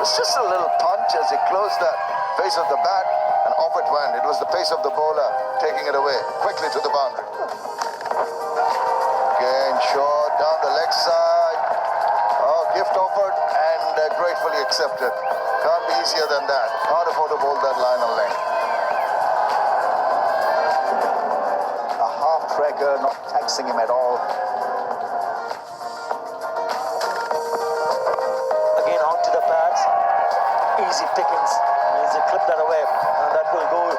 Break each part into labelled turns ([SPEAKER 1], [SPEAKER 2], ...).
[SPEAKER 1] was just a little punch as he closed the face of the bat, and off it went. It was the pace of the bowler taking it away quickly to the boundary. Again, short down the leg side. Oh, gift offered and gratefully accepted. Can't be easier than that. Hard to bowl that line on length. A half tracker, not taxing him at all.
[SPEAKER 2] Again onto the pads. Easy pickings. Easy clip that away, and that will go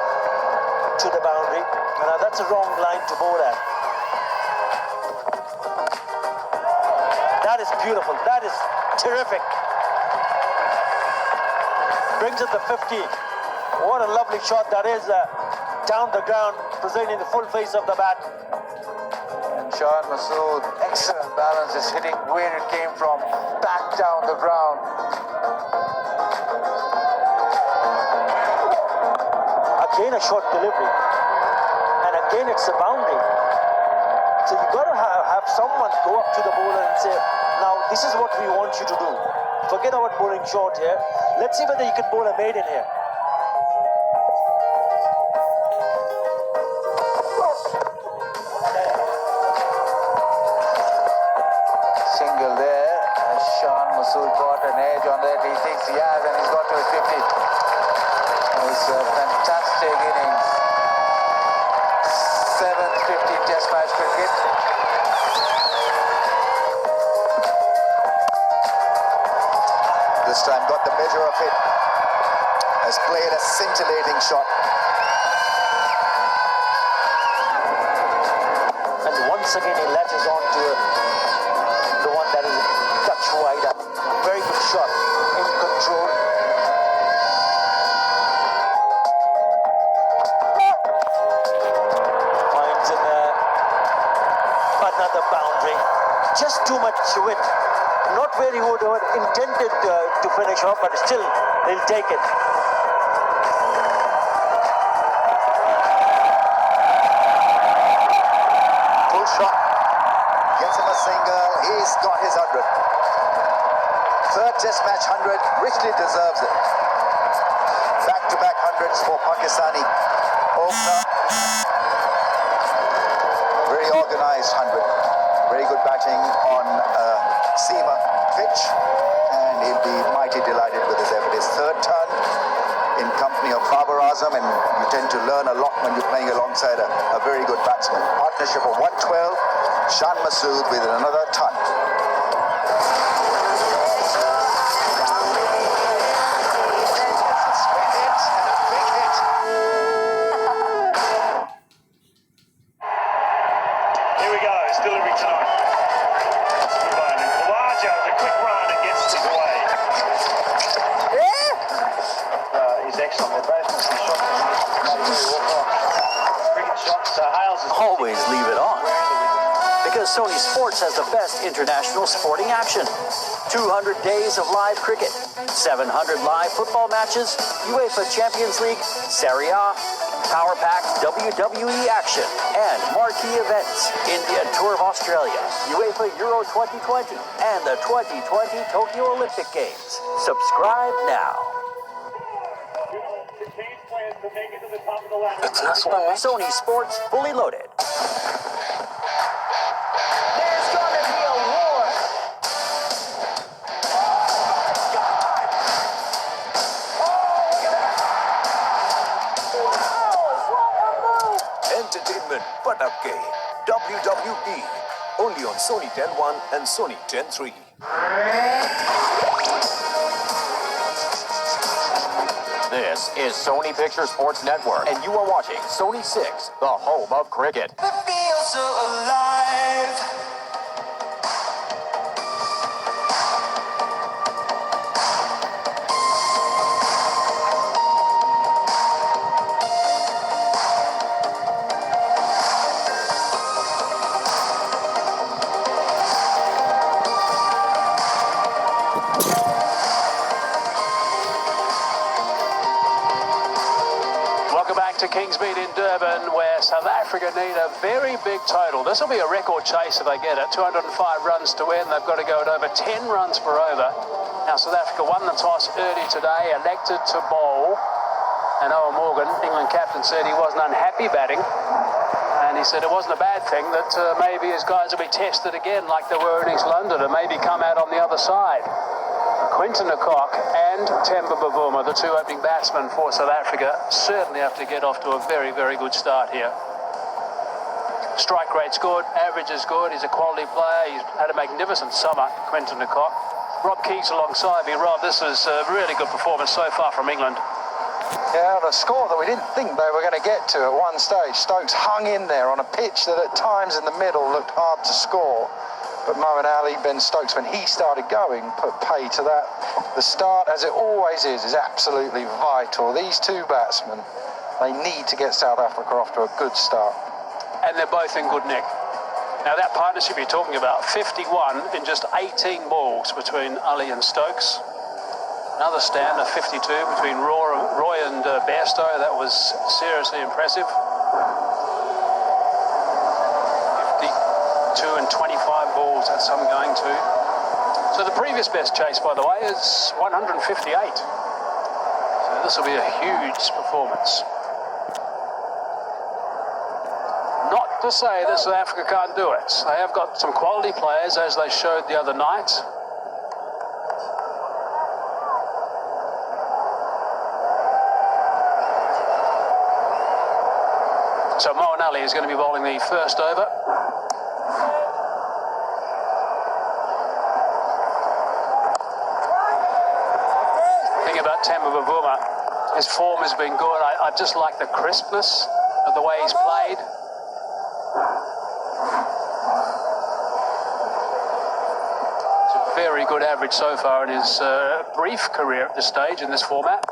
[SPEAKER 2] to the boundary. And that's a wrong line to bowl at. That is beautiful. That is terrific. Brings it to 50. What a lovely shot that is. Down the ground, presenting the full face of the bat.
[SPEAKER 1] And Shan Masood, excellent balance, is hitting where it came from, back down the ground.
[SPEAKER 2] Again a short delivery. And again it's a boundary. So you got to have someone go up to the bowler and say, now this is what we want you to do. Forget about bowling short here. Let's see whether you can bowl a maiden here.
[SPEAKER 1] Single there. Shan Masood got an edge on that. He thinks he has, and he's got to his 50. It was a fantastic innings. 7th 50 Test match cricket. This time got the measure of it. Has played a scintillating shot.
[SPEAKER 2] And once again he latches on to the one that is a touch wider. Very good shot. In control. Finds another boundary. Just too much width. Not where he would have intended to finish off, but still they'll take it.
[SPEAKER 1] Full shot. Gets him a single. He's got his 100. Third Test match 100. Richly deserves it. Back-to-back hundreds for Pakistani opener. Very organized 100. Very good batting on seamer pitch, and he'll be mighty delighted with his effort. His third ton in company of Babar Azam, and you tend to learn a lot when you're playing alongside a very good batsman. Partnership of 112, Shan Masood with another ton.
[SPEAKER 3] Here we go, it's delivery time.
[SPEAKER 2] Always leave it on. Because Sony Sports has the best international sporting action. 200 days of live cricket, 700 live football matches, UEFA Champions League, Serie A, Power Pack WWE action, and marquee events, India Tour of Australia, UEFA Euro 2020, and the 2020 Tokyo Olympic Games. Subscribe now. Sony Sports, fully loaded. There's gonna be a war.
[SPEAKER 4] Entertainment Patake, WWE, only on Sony 10.1 and Sony 10.3.
[SPEAKER 5] This is Sony Picture Sports Network, and you are watching Sony 6, the home of cricket.
[SPEAKER 6] It feels so alive.
[SPEAKER 7] Kingsmead in Durban, where South Africa need a very big total. This will be a record chase if they get it. 205 runs to win. They've got to go at over 10 runs per over. Now, South Africa won the toss early today, elected to bowl. And Owen Morgan, England captain, said he wasn't unhappy batting. And he said it wasn't a bad thing that maybe his guys will be tested again like they were in East London and maybe come out on the other side. Quinton de Kock and Temba Bavuma, the two opening batsmen for South Africa, certainly have to get off to a very, very good start here. Strike rate's good, average is good, he's a quality player, he's had a magnificent summer, Quinton de Kock. Rob Keats alongside me. Rob, this is a really good performance so far from England.
[SPEAKER 8] Yeah, the score that we didn't think they were going to get to at one stage. Stokes hung in there on a pitch that at times in the middle looked hard to score. But Moeen Ali, Ben Stokes, when he started going, put pay to that. The start, as it always is absolutely vital. These two batsmen, they need to get South Africa off to a good start.
[SPEAKER 7] And they're both in good nick. Now that partnership you're talking about, 51 in just 18 balls between Ali and Stokes. Another stand of 52 between Roy and Bairstow. That was seriously impressive. 52 and 25 balls, that's some going to. So the previous best chase, by the way, is 158. So this will be a huge performance. Not to say that South Africa can't do it. They have got some quality players, as they showed the other night. So Moeen Ali is going to be bowling the first over. The thing about Temba Bavuma, his form has been good. I just like the crispness of the way he's played. It's a very good average so far in his brief career at this stage in this format.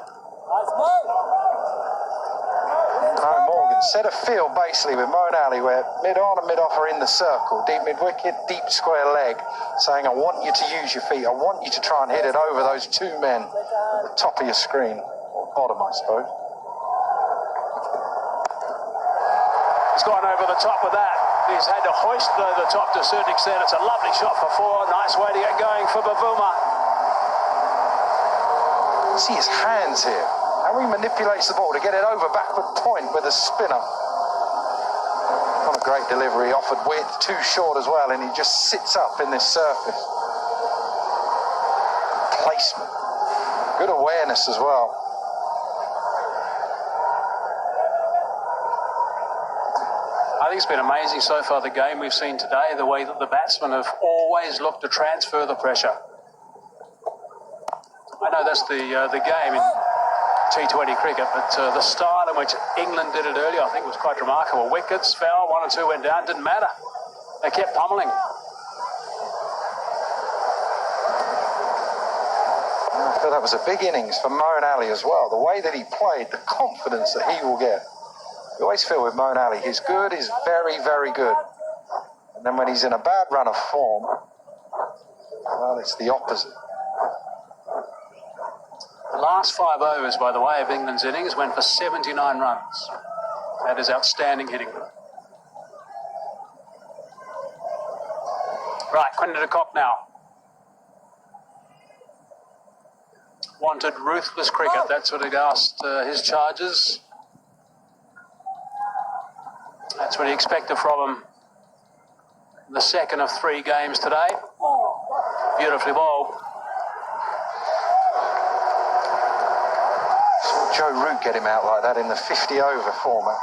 [SPEAKER 8] Set a field basically with Moeen Ali where mid-on and mid-off are in the circle, deep mid-wicket, deep square leg, saying I want you to use your feet, I want you to try and hit it over those two men at the top of your screen, or bottom I suppose.
[SPEAKER 7] He's gone over the top with that. He's had to hoist it over the top to a certain extent. It's a lovely shot for four, nice way to get going for Bavuma.
[SPEAKER 8] See his hands here. How he manipulates the ball to get it over backward point with a spinner. Not a great delivery, offered width, too short as well, and he just sits up in this surface. Placement. Good awareness as well.
[SPEAKER 7] I think it's been amazing so far, the game we've seen today, the way that the batsmen have always looked to transfer the pressure. I know that's the game in T20 cricket, but the style in which England did it earlier, I think, was quite remarkable. Wickets fell, one or two went down, didn't matter. They kept pummeling.
[SPEAKER 8] I feel that was a big innings for Moeen Ali as well. The way that he played, the confidence that he will get. You always feel with Moeen Ali, his good is very, very good. And then when he's in a bad run of form, well, it's the opposite.
[SPEAKER 7] The last 5 overs, by the way, of England's innings went for 79 runs. That is outstanding hitting. Right, Quinton de Kock now. Wanted ruthless cricket. That's what he asked his charges. That's what he expected from him. The second of 3 games today. Beautifully bowled.
[SPEAKER 8] Joe Root get him out like that in the 50-over format.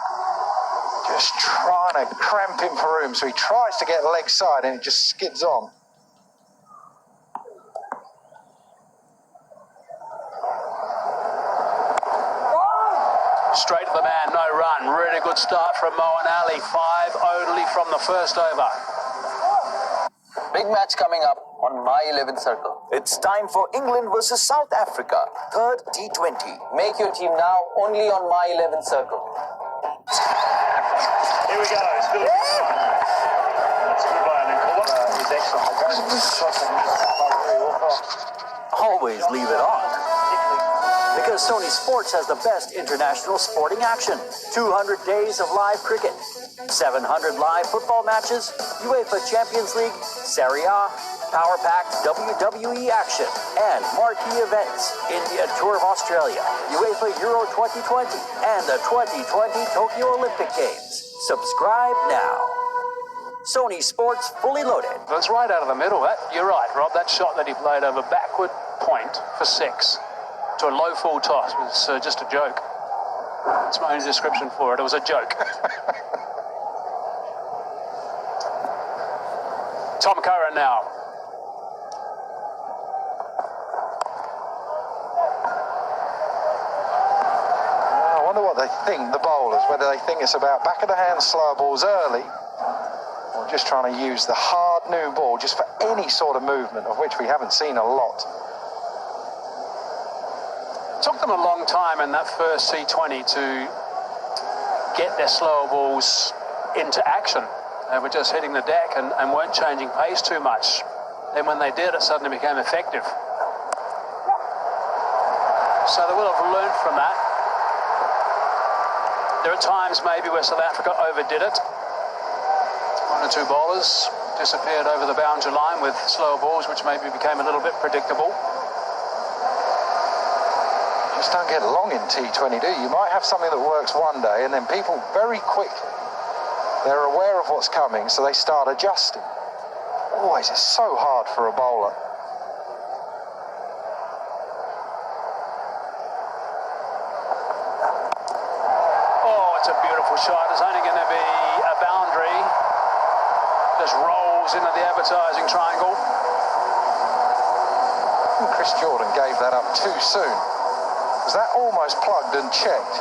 [SPEAKER 8] Just trying to cramp him for room, so he tries to get leg side and it just skids on.
[SPEAKER 7] Straight to the man, no run. Really good start from Moeen Ali. 5 only from the first over.
[SPEAKER 9] Big match coming up on My 11th Circle.
[SPEAKER 4] It's time for England versus South Africa, third T20.
[SPEAKER 9] Make your team now only on My 11th Circle.
[SPEAKER 3] Here we go. It's Philip. That's a good bowling call. He's excellent.
[SPEAKER 2] Always leave it on. Because Sony Sports has the best international sporting action. 200 days of live cricket, 700 live football matches, UEFA Champions League, Serie A, power-packed WWE action, and marquee events. India Tour of Australia, UEFA Euro 2020, and the 2020 Tokyo Olympic Games. Subscribe now. Sony Sports Fully Loaded.
[SPEAKER 7] That's right out of the middle. You're right, Rob. That shot that he played over backward point for 6 to a low full toss was just a joke. That's my only description for it. It was a joke. Tom Curran now.
[SPEAKER 8] I wonder what they think, the bowlers, whether they think it's about back of the hand slow balls early, or just trying to use the hard new ball just for any sort of movement, of which we haven't seen a lot.
[SPEAKER 7] It took them a long time in that first T20 to get their slower balls into action. They were just hitting the deck and weren't changing pace too much. Then when they did, it suddenly became effective. So they will have learned from that. There are times maybe where South Africa overdid it. 1 or 2 bowlers disappeared over the boundary line with slower balls, which maybe became a little bit predictable.
[SPEAKER 8] Just don't get along in T20, do you? You might have something that works one day, and then people very quickly, they're aware of what's coming, so they start adjusting. Always, it's so hard for a bowler.
[SPEAKER 7] Oh, it's a beautiful shot. It's only going to be a boundary. Just rolls into the advertising triangle.
[SPEAKER 8] Chris Jordan gave that up too soon. That almost plugged and checked.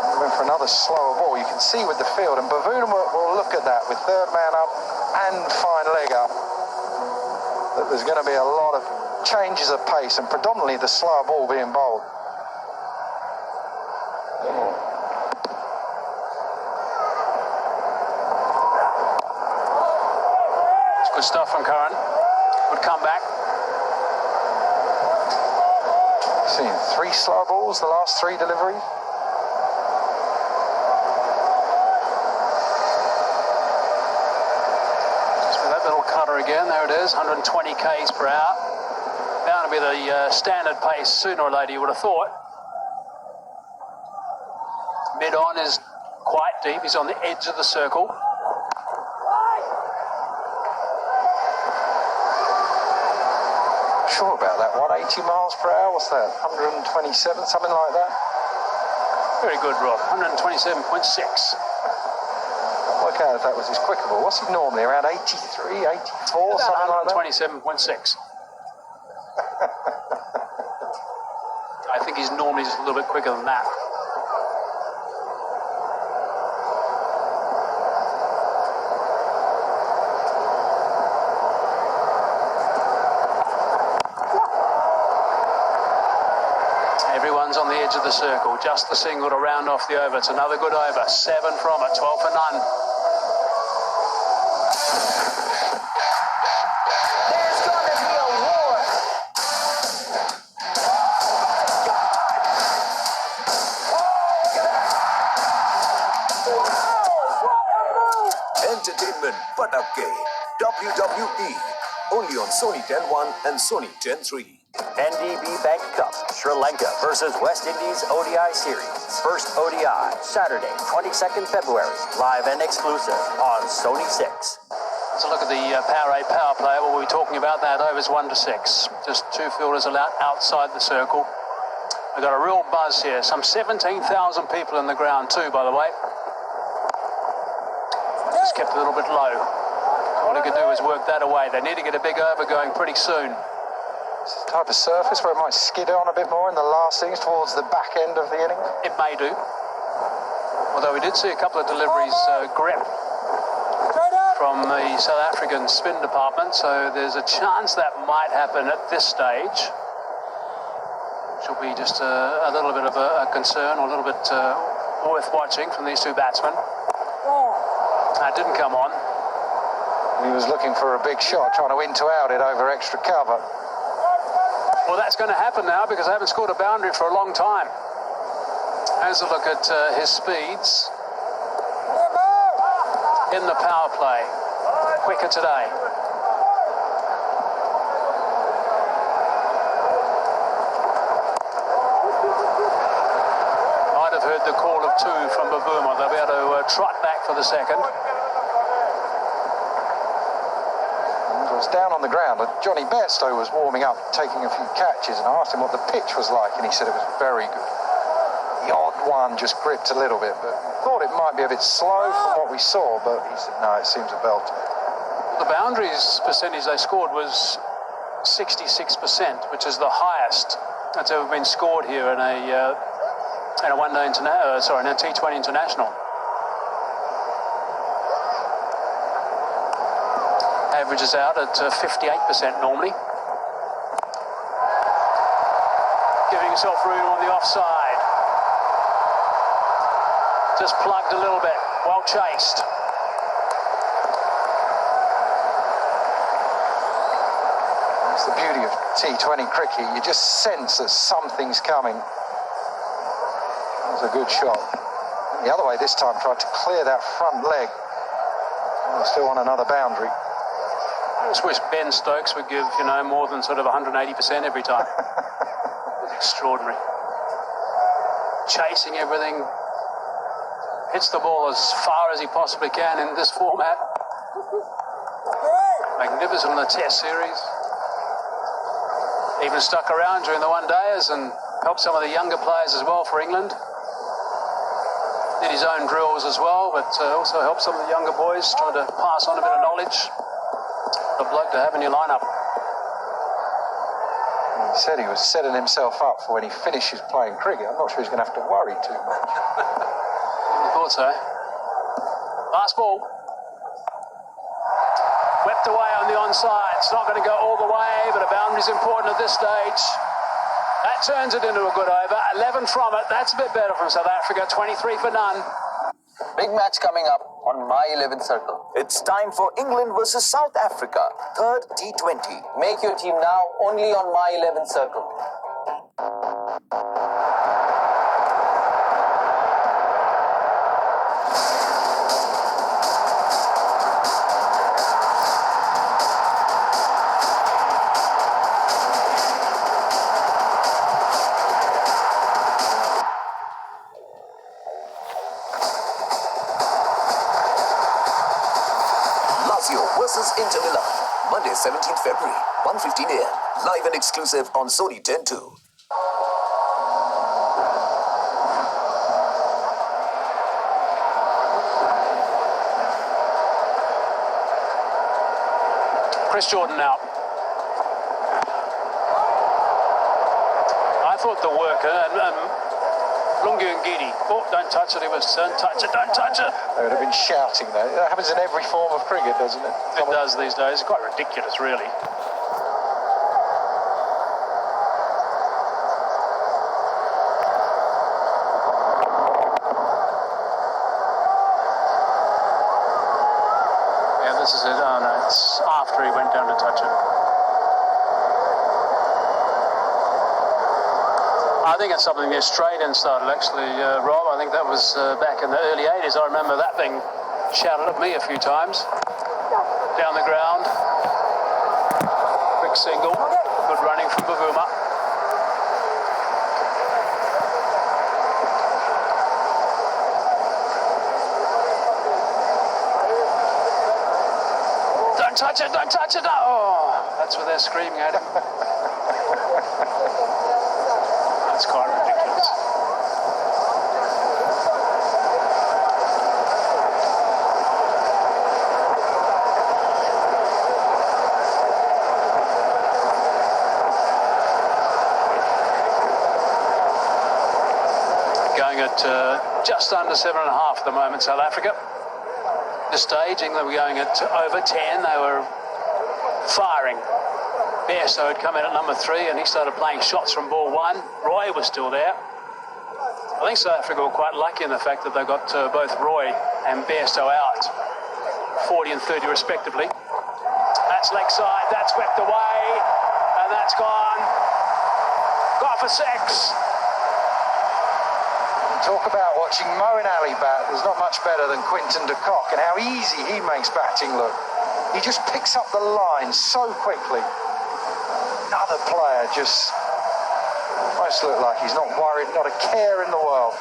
[SPEAKER 8] He went for another slower ball. You can see with the field, and Bavuna will look at that with third man up and fine leg up, that there's going to be a lot of changes of pace, and predominantly the slower ball being bowled.
[SPEAKER 7] It's good stuff from Curran. Good comeback.
[SPEAKER 8] Seen 3 slow balls, the last 3 deliveries.
[SPEAKER 7] Just with that little cutter again, there it is, 120 k's per hour. Bound to be the standard pace sooner or later, you would have thought. Mid-on is quite deep, he's on the edge of the circle.
[SPEAKER 8] Sure about that one, 80 miles per hour, what's that, 127, something like that?
[SPEAKER 7] Very good, Rob, 127.6.
[SPEAKER 8] Work out if that was his quicker ball. What's he normally, around 83, 84, something like that?
[SPEAKER 7] 127.6. I think he's normally just a little bit quicker than that. Everyone's on the edge of the circle. Just the single to round off the over. It's another good over. 7 from it. 12 for none.
[SPEAKER 6] There's gonna be a war.
[SPEAKER 4] Entertainment Patake. WWE. Only on Sony 10.1 and Sony 10.3.
[SPEAKER 2] NDB Bank Cup, Sri Lanka versus West Indies ODI Series. First ODI, Saturday, 22nd February. Live and exclusive on Sony 6.
[SPEAKER 7] Let's look at the Power 8 power play. We'll be talking about that. Overs 1 to 6. Just 2 fielders allowed outside the circle. We've got a real buzz here. Some 17,000 people in the ground too, by the way. Just kept a little bit low. All he could do is work that away. They need to get a big over going pretty soon.
[SPEAKER 8] It's the type of surface where it might skid on a bit more in the last innings towards the back end of the innings.
[SPEAKER 7] It may do. Although we did see a couple of deliveries grip from the South African spin department, so there's a chance that might happen at this stage. Which will be just a little bit of a concern, or a little bit worth watching from these 2 batsmen. That didn't come on.
[SPEAKER 8] He was looking for a big shot, trying to in to out it over extra cover.
[SPEAKER 7] Well, that's going to happen now because they haven't scored a boundary for a long time. As a look at his speeds in the power play. Quicker today. Might have heard the call of 2 from Babuma. They'll be able to trot back for the second.
[SPEAKER 8] It was down on the ground. Johnny Bairstow was warming up, taking a few catches, and I asked him what the pitch was like, and he said it was very good. The odd one just gripped a little bit, but thought it might be a bit slow from what we saw, but he said, no, it seems a belt.
[SPEAKER 7] The boundaries percentage they scored was 66%, which is the highest that's ever been scored here in a one-day in a T20 international. Averages out at 58% normally. Giving himself room on the offside. Just plugged a little bit, well chased.
[SPEAKER 8] That's the beauty of T20 cricket. You just sense that something's coming. That was a good shot. And the other way this time, tried to clear that front leg. And still on another boundary.
[SPEAKER 7] I just wish Ben Stokes would give, more than sort of 180% every time. It's extraordinary. Chasing everything. Hits the ball as far as he possibly can in this format. Magnificent on the Test series. Even stuck around during the one-dayers and helped some of the younger players as well for England. Did his own drills as well, but also helped some of the younger boys, trying to pass on a bit of knowledge. A bloke to have in your lineup.
[SPEAKER 8] He said he was setting himself up for when he finishes playing cricket. I'm not sure he's going to have to worry too much.
[SPEAKER 7] I thought so. Last ball. Whipped away on the onside. It's not going to go all the way, but a boundary's important at this stage. That turns it into a good over. 11 from it. That's a bit better from South Africa. 23 for none.
[SPEAKER 9] Big match coming up on my 11th circle.
[SPEAKER 4] It's time for England versus South Africa, third T20.
[SPEAKER 9] Make your team now only on my 11th circle.
[SPEAKER 4] Versus Inter Milan, Monday 17th February, 1:15 a.m. Live and exclusive on Sony 10-2.
[SPEAKER 7] Chris Jordan now. I thought the work and Lungi and Gidi. Oh, don't touch it. He was, don't touch it, don't touch it.
[SPEAKER 8] They would have been shouting though. That happens in every form of cricket, doesn't it?
[SPEAKER 7] It does these days. It's quite ridiculous, really. Yeah, this is it. Oh, no, it's after he went down to touch it. I think it's something the Australians started, actually, Rob. I think that was back in the early 80s. I remember that thing shouted at me a few times. Down the ground. Quick single. Good running from Babuma. Don't touch it, don't touch it. Oh, that's what they're screaming at him. It's quite ridiculous. Going at just under 7.5 at the moment, South Africa. This stage, England were going at over 10. They were firing. Bairstow had come in at number 3 and he started playing shots from ball 1. Roy was still there. I think South Africa were quite lucky in the fact that they got both Roy and Bairstow out, 40 and 30 respectively. That's leg side, that's swept away, and And that's gone. Gone for 6.
[SPEAKER 8] Talk about watching Moeen Ali bat. There's not much better than Quinton de Kock, and how easy he makes batting look. He just picks up the line so quickly. Another player just almost look like he's not worried, not a care in the world.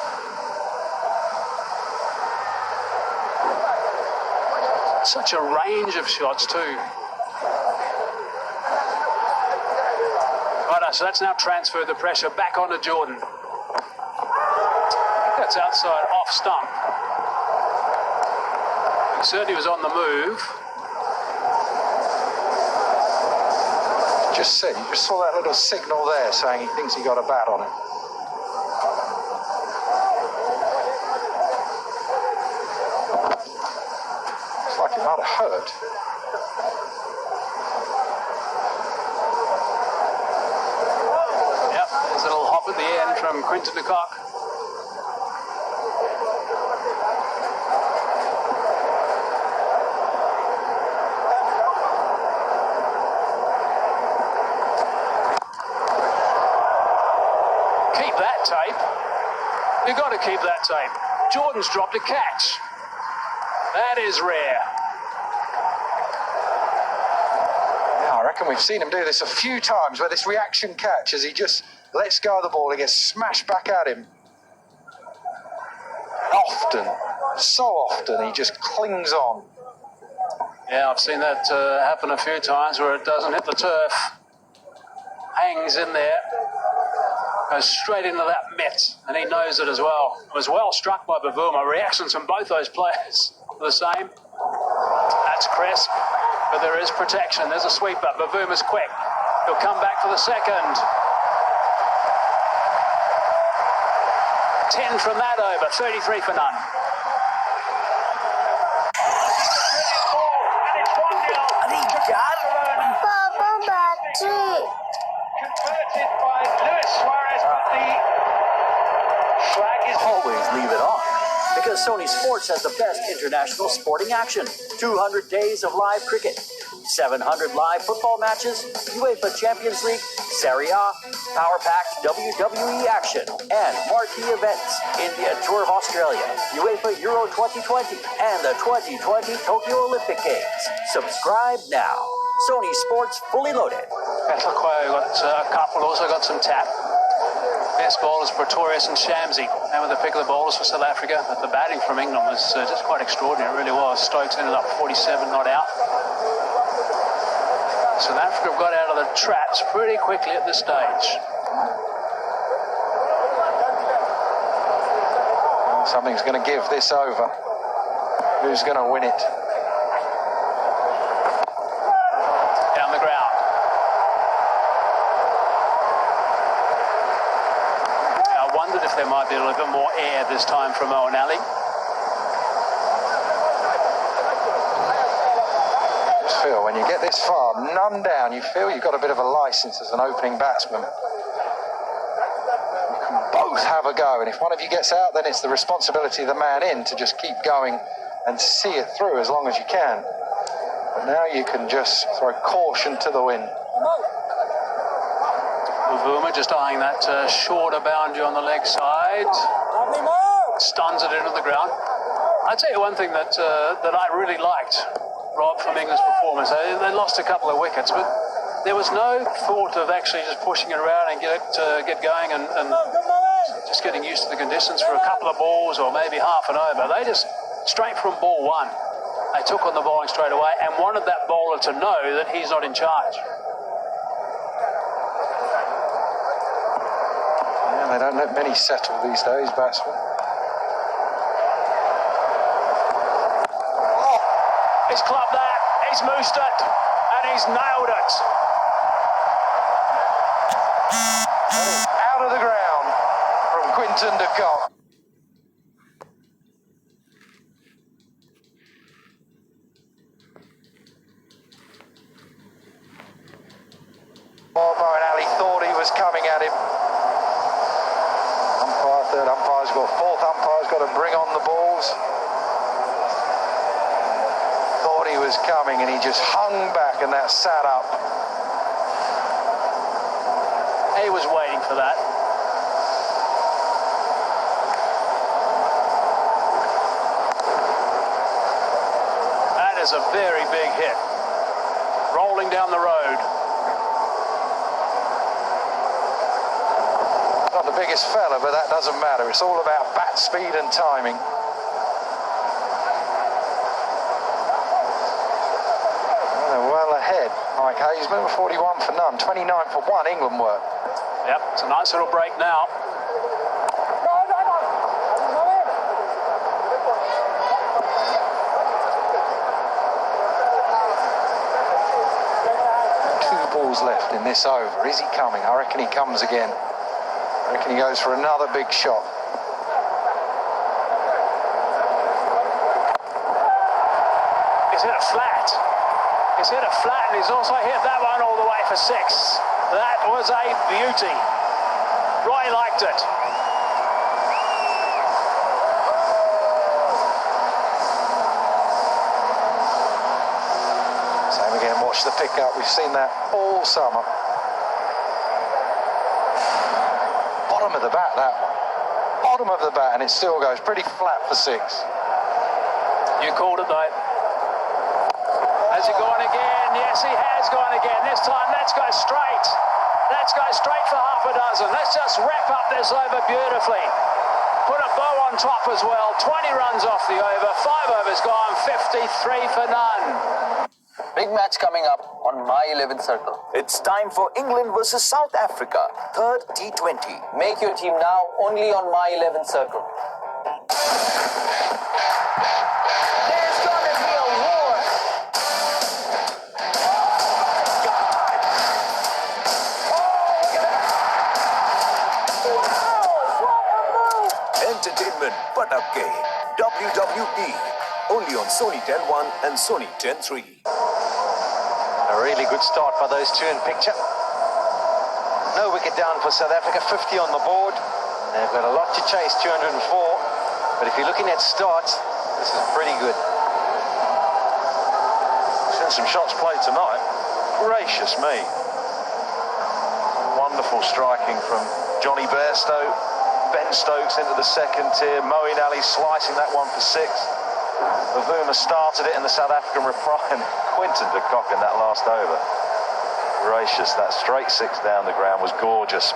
[SPEAKER 7] Such a range of shots too. Right, so that's now transferred the pressure back onto Jordan. I think that's outside off stump. He certainly was on the move.
[SPEAKER 8] You just saw that little signal there saying he thinks he got a bat on it. Looks like it might have hurt.
[SPEAKER 7] Yep, there's a little hop at the end from Quinton de Kock. Keep that tape. You've got to keep that tape. Jordan's dropped a catch. That is rare.
[SPEAKER 8] Yeah, I reckon we've seen him do this a few times, where this reaction catch, as he just lets go of the ball, it gets smashed back at him. Often, so often, he just clings on.
[SPEAKER 7] Yeah, I've seen that happen a few times where it doesn't hit the turf. Hangs in there. Goes straight into that mitt, and he knows it as well. Was well struck by Bavuma. Reactions from both those players are the same. That's crisp, but there is protection. There's a sweeper. Bavuma's quick. He'll come back for the second. 10 from that over, 33 for none. Converted by Luis Suarez, but the flag is...
[SPEAKER 2] Always leave it on, because Sony Sports has the best international sporting action. 200 days of live cricket, 700 live football matches, UEFA Champions League, Serie A, power-packed WWE action, and marquee events. India Tour of Australia, UEFA Euro 2020, and the 2020 Tokyo Olympic Games. Subscribe now. Sony Sports fully loaded.
[SPEAKER 7] Batlakwa got a couple, also got some tap. Best bowlers Pretorius and Shamsi. They were the pick of the bowlers for South Africa. But the batting from England was just quite extraordinary, it really was. Stokes ended up 47 not out. South Africa got out of the traps pretty quickly at this stage.
[SPEAKER 8] Something's going to give this over. Who's going to win it?
[SPEAKER 7] Down the ground. I wondered if there might be a little bit more air this time from Moeen Ali.
[SPEAKER 8] Just feel when you get this far, none down, you feel you've got a bit of a license as an opening batsman. You can both have a go, and if one of you gets out, then it's the responsibility of the man in to just keep going and see it through as long as you can. But now you can just throw caution to the wind.
[SPEAKER 7] Bavuma just eyeing that shorter boundary on the leg side. Stuns it into the ground. I'll tell you one thing that I really liked, Rob, from England's performance. They lost a couple of wickets, but there was no thought of actually just pushing it around and get going and just getting used to the conditions for a couple of balls or maybe half an over. They just, straight from ball one, they took on the bowling straight away and wanted that bowler to know that he's not in charge.
[SPEAKER 8] They don't let many settle these days, batsmen.
[SPEAKER 7] He's clubbed that, he's moosed it, and he's nailed it.
[SPEAKER 8] Out of the ground from Quinton de Kock. Moeen Ali thought he was coming at him. Third umpire's got, fourth umpire's got to bring on the balls. Thought he was coming and he just hung back and that sat up.
[SPEAKER 7] He was waiting for that. That is a very big hit. Rolling down the road.
[SPEAKER 8] Not the biggest fella, but that doesn't matter. It's all about bat speed and timing. Well ahead. Mike Hayes, moving 41 for none, 29 for one. England work.
[SPEAKER 7] Yep, it's a nice little break now.
[SPEAKER 8] Left in this over. Is he coming? I reckon he comes again. I reckon he goes for another big shot.
[SPEAKER 7] He's hit a flat. He's hit a flat, and he's also hit that one all the way for 6. That was a beauty. Roy liked it.
[SPEAKER 8] Same again, watch the pickup. We've seen that all summer. Bottom of the bat, that one. Bottom of the bat, and it still goes pretty flat for 6.
[SPEAKER 7] You called it, though. Has he gone again? Yes, he has gone again. This time, let's go straight. Let's go straight for half a dozen. Let's just wrap up this over beautifully. Put a bow on top as well. 20 runs off the over. 5 overs gone. 53 for none.
[SPEAKER 9] Big match coming up on my 11th circle.
[SPEAKER 4] It's time for England versus South Africa, third T20.
[SPEAKER 9] Make your team now only on my 11th circle.
[SPEAKER 6] There's gonna be a war.
[SPEAKER 4] Entertainment Patapke, WWE, only on Sony 10-1 and Sony 10-3.
[SPEAKER 8] A really good start by those two in picture. No wicket down for South Africa, 50 on the board. They've got a lot to chase, 204. But if you're looking at starts, this is pretty good.
[SPEAKER 3] Seen some shots played tonight. Gracious me. Wonderful striking from Johnny Bairstow. Ben Stokes into the second tier. Moeen Ali slicing that one for 6. Bavuma started it in the South African reply, and Quinton de Kock in that last over. Gracious, that straight 6 down the ground was gorgeous.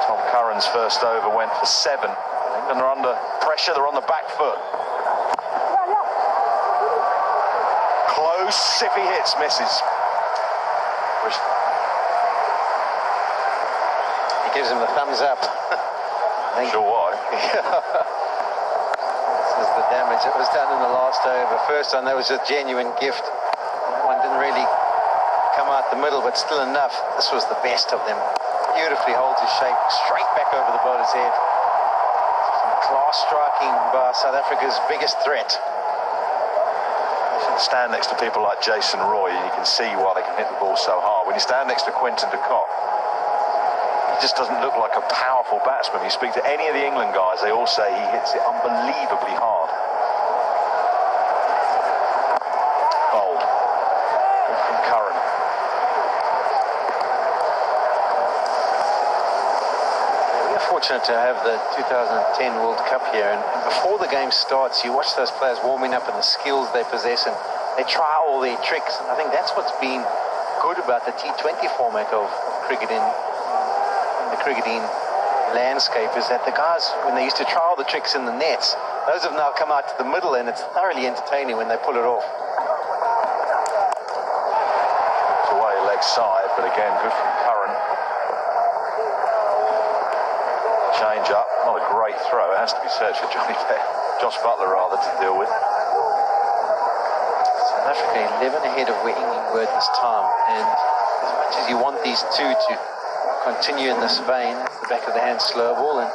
[SPEAKER 3] Tom Curran's first over went for 7. England are under pressure, they're on the back foot. Close, if he hits, misses.
[SPEAKER 8] He gives him the thumbs up.
[SPEAKER 3] Sure why.
[SPEAKER 8] This is the damage that was done in the last over. First one, that was a genuine gift. That one didn't really come out the middle, but still enough. This was the best of them. Beautifully holds his shape straight back over the bowler's head. Some class striking by South Africa's biggest threat.
[SPEAKER 3] You should stand next to people like Jason Roy, and you can see why they can hit the ball so hard. When you stand next to Quinton de Kock, he just doesn't look like a powerful batsman. You speak to any of the England guys, they all say he hits it unbelievably hard. Bold. From Curran.
[SPEAKER 8] We're fortunate to have the 2010 World Cup here, and before the game starts, you watch those players warming up and the skills they possess, and they try all their tricks. And I think that's what's been good about the T20 format of cricket in the cricketing landscape, is that the guys, when they used to try all the tricks in the nets, those have now come out to the middle, and it's thoroughly entertaining when they pull it off.
[SPEAKER 3] It's away leg side, but again, good from Curran. Change up, not a great throw. It has to be searched for Josh Butler rather to deal with.
[SPEAKER 8] South Africa 11 ahead of where England were this time, and as much as you want these two to continue in this vein, the back of the hand slow ball and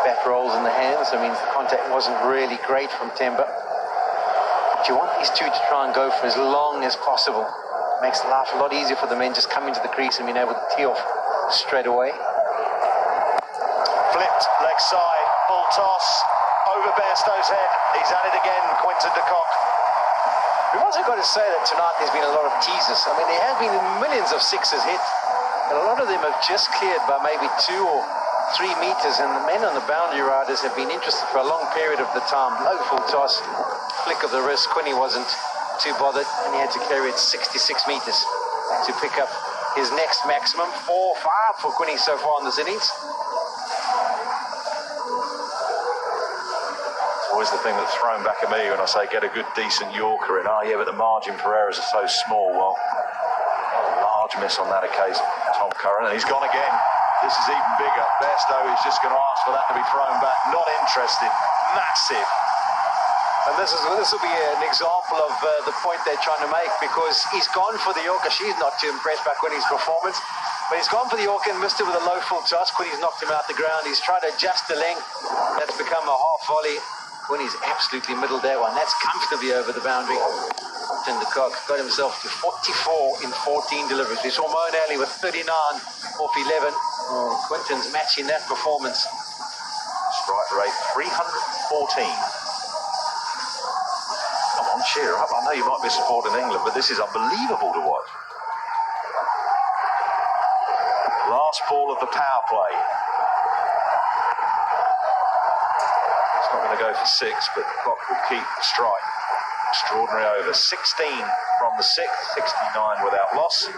[SPEAKER 8] bat rolls in the hands. I mean, the contact wasn't really great from Temba. But you want these two to try and go for as long as possible. Makes life a lot easier for the men just coming to the crease and being able to tee off straight away.
[SPEAKER 3] Flipped, leg side, full toss, over Bairstow's head. He's at it again, Quinton de Kock.
[SPEAKER 10] We've also got to say that tonight there's been a lot of teasers. I mean, there have been millions of sixes hit, but a lot of them have just cleared by maybe 2 or 3 meters, and the men on the boundary riders have been interested for a long period of the time. Low full toss, flick of the wrist. Quinny wasn't too bothered, and he had to carry it 66 meters to pick up his next maximum. 4-5 for Quinny so far in this innings.
[SPEAKER 3] Always the thing that's thrown back at me when I say get a good, decent Yorker in. Oh, yeah, but the margin for errors are so small. Well, a large miss on that occasion. Tom Curran, and he's gone again. This is even bigger. Bairstow is just going to ask for that to be thrown back. Not interested. Massive.
[SPEAKER 10] And this will be an example of the point they're trying to make, because he's gone for the Yorker. She's not too impressed by Quinny's performance, but he's gone for the Yorker and missed it with a low full toss. Quinny's knocked him out the ground. He's tried to adjust the length. That's become a half volley. Quinny's absolutely middled that one. That's comfortably over the boundary. Quinton de Kock got himself to 44 in 14 deliveries. We saw Moeen Ali with 39 off 11. Oh, Quinton's matching that performance.
[SPEAKER 3] Strike rate 314. Come on, cheer up. I know you might be supporting England, but this is unbelievable to watch. Last ball of the power play. It's not going to go for 6, but the clock will keep the strike. Extraordinary over. 16 from the 6th, 69 without loss.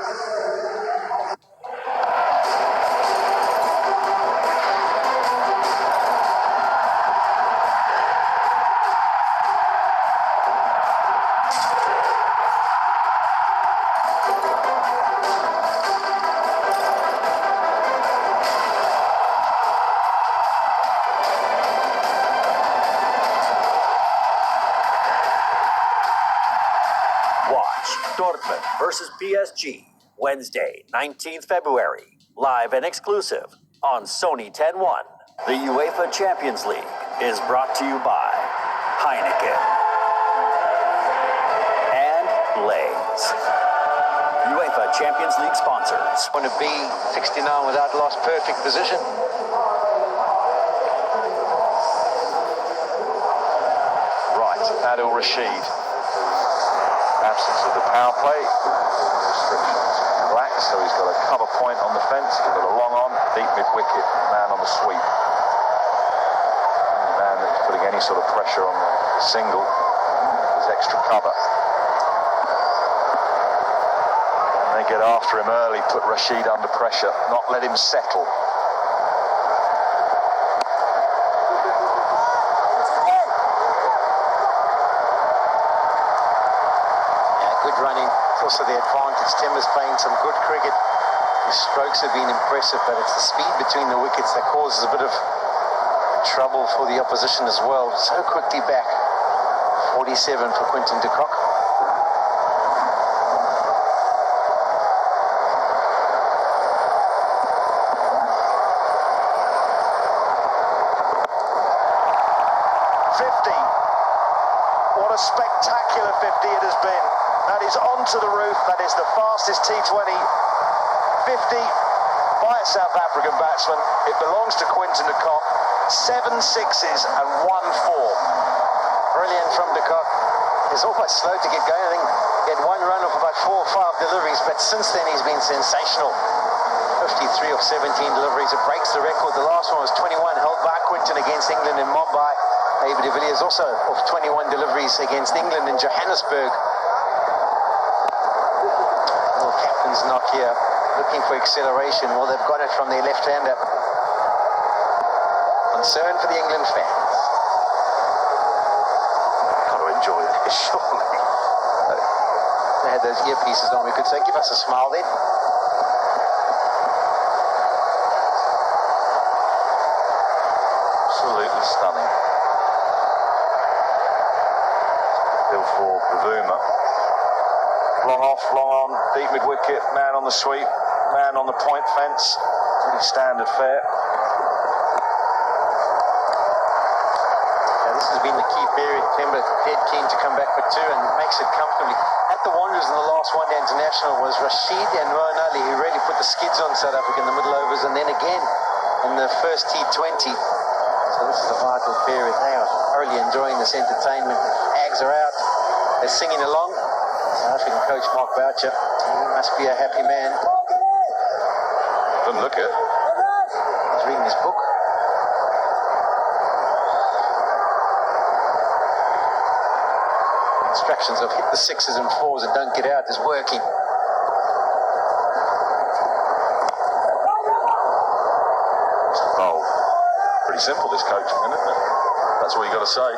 [SPEAKER 2] Dortmund versus PSG, Wednesday, 19th February, live and exclusive on Sony 10-1. The UEFA Champions League is brought to you by Heineken and Lay's. UEFA Champions League sponsors.
[SPEAKER 10] Want to be 69 without loss, perfect position.
[SPEAKER 3] Right, Adil Rashid. Absence of the power play. Restrictions black, so he's got a cover point on the fence. He's got a long on, deep mid-wicket, man on the sweep. The man that's putting any sort of pressure on the single is extra cover. And they get after him early, put Rashid under pressure, not let him settle.
[SPEAKER 10] Running. It's also the advantage. Timber's playing some good cricket. His strokes have been impressive, but it's the speed between the wickets that causes a bit of trouble for the opposition as well. So quickly back. 47 for Quinton de Kock.
[SPEAKER 8] What a spectacular 50 it has been. That is onto the roof. That is the fastest T20 50 by a South African batsman. It belongs to Quinton de Kock. 7 sixes and 1 4.
[SPEAKER 10] Brilliant from de Kock. He's almost slow to get going. I think he had 1 run off about 4 or 5 deliveries, but since then he's been sensational. 53 of 17 deliveries. It breaks the record. The last one was 21 held by Quinton against England in Mumbai. David de Villiers also of 21 deliveries against England in Johannesburg. Well, captain's knock here, looking for acceleration. Well, they've got it from their left-hander. Concern for the England fans.
[SPEAKER 3] Got to enjoy this, surely.
[SPEAKER 10] They had those earpieces on. We could say, give us a smile then.
[SPEAKER 3] Absolutely stunning. Still for Bavuma. Long off, long on, deep mid-wicket, man on the sweep, man on the point fence. Pretty standard fare.
[SPEAKER 10] This has been the key period. Timber dead keen to come back for 2 and makes it comfortably. At the Wanderers in the last one-day international was Rashid and Moeen Ali who really put the skids on South Africa in the middle overs, and then again in the first T20. So this is a vital period. They are thoroughly enjoying this entertainment. Ags are out. They're singing along. South African coach Mark Boucher, he must be a happy man.
[SPEAKER 3] Doesn't look it.
[SPEAKER 10] He's reading his book. Instructions of hit the 6s and 4s and don't get out is working.
[SPEAKER 3] Oh, pretty simple, this coaching, isn't it? That's all you got to say.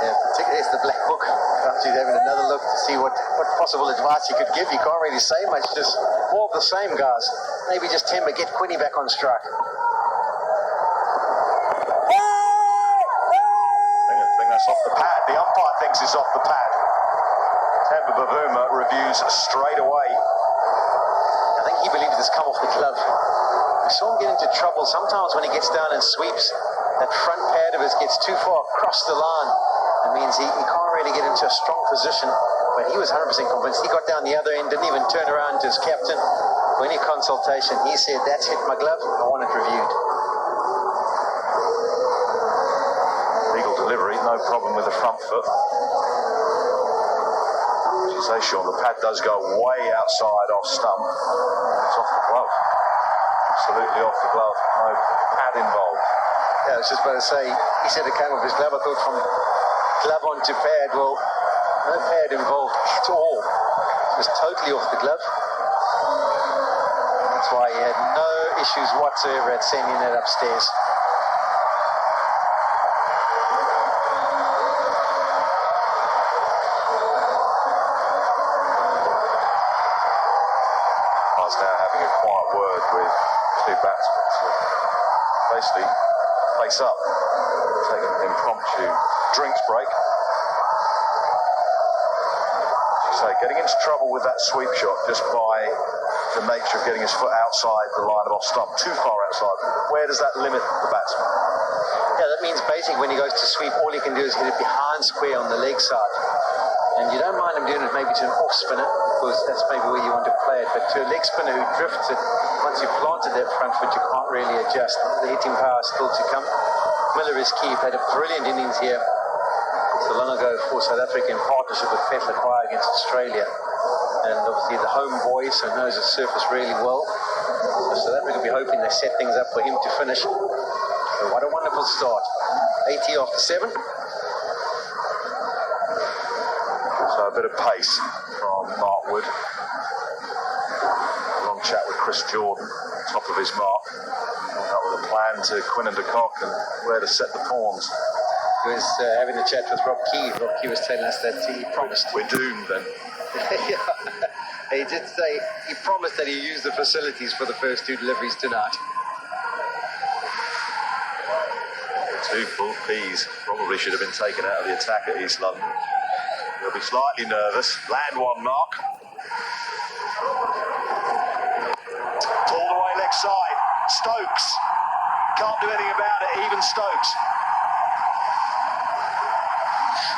[SPEAKER 10] Yeah, particularly it's the black book. Perhaps he's having another look to see what possible advice he could give. You can't really say much, just more of the same, guys. Maybe just Timber, get Quinny back on strike.
[SPEAKER 3] I think that's off the pad. The umpire thinks it's off the pad. Temba Bavuma reviews straight away.
[SPEAKER 10] I think he believes it's come off the glove. I saw him get into trouble sometimes when he gets down and sweeps. That front pad of his gets too far across the line. That means he can't really get into a strong position. But he was 100% convinced. He got down the other end, didn't even turn around to his captain. For any consultation, he said, "That's hit my glove. I want it reviewed."
[SPEAKER 3] Legal delivery, no problem with the front foot. As you say, Sean, the pad does go way outside off stump. It's off the glove. Absolutely off the glove. No pad involved.
[SPEAKER 10] Yeah, I was just about to say, he said it came off his glove. I thought from glove onto pad, well, no pad involved at all. It was totally off the glove. That's why he had no issues whatsoever at sending it upstairs.
[SPEAKER 3] I was now having a quiet word with two batsmen to basically face up, taking an impromptu drinks break. As you say, getting into trouble with that sweep shot just by the nature of getting his foot outside the line of off stump, too far outside. Where does that limit the batsman?
[SPEAKER 10] Yeah, that means basically when he goes to sweep, all he can do is hit it behind square on the leg side. And you don't mind him doing it maybe to an off spinner, because that's maybe where you want to play it. But to a leg spinner who drifts it, once you've planted that front foot, you can't really adjust. The hitting power is still to come. Miller is key. Played a brilliant innings here so long ago for South Africa in partnership with Fetler against Australia. And obviously the home boy, so knows the surface really well. So South Africa will be hoping they set things up for him to finish. So what a wonderful start. 80 after 7.
[SPEAKER 3] So a bit of pace from Mark Wood. A long chat with Chris Jordan, top of his mark. Coming up with a plan to Quinnan de Kock and where to set the pawns.
[SPEAKER 10] He was having a chat with Rob Key. Rob Key was telling us that he promised.
[SPEAKER 3] We're doomed then.
[SPEAKER 10] Yeah. He did say he promised that he used the facilities for the first 2 deliveries tonight.
[SPEAKER 3] The 2 full Ps probably should have been taken out of the attack at East London. He'll be slightly nervous. Land one, Mark. Pulled away leg side. Stokes. Can't do anything about it, even Stokes.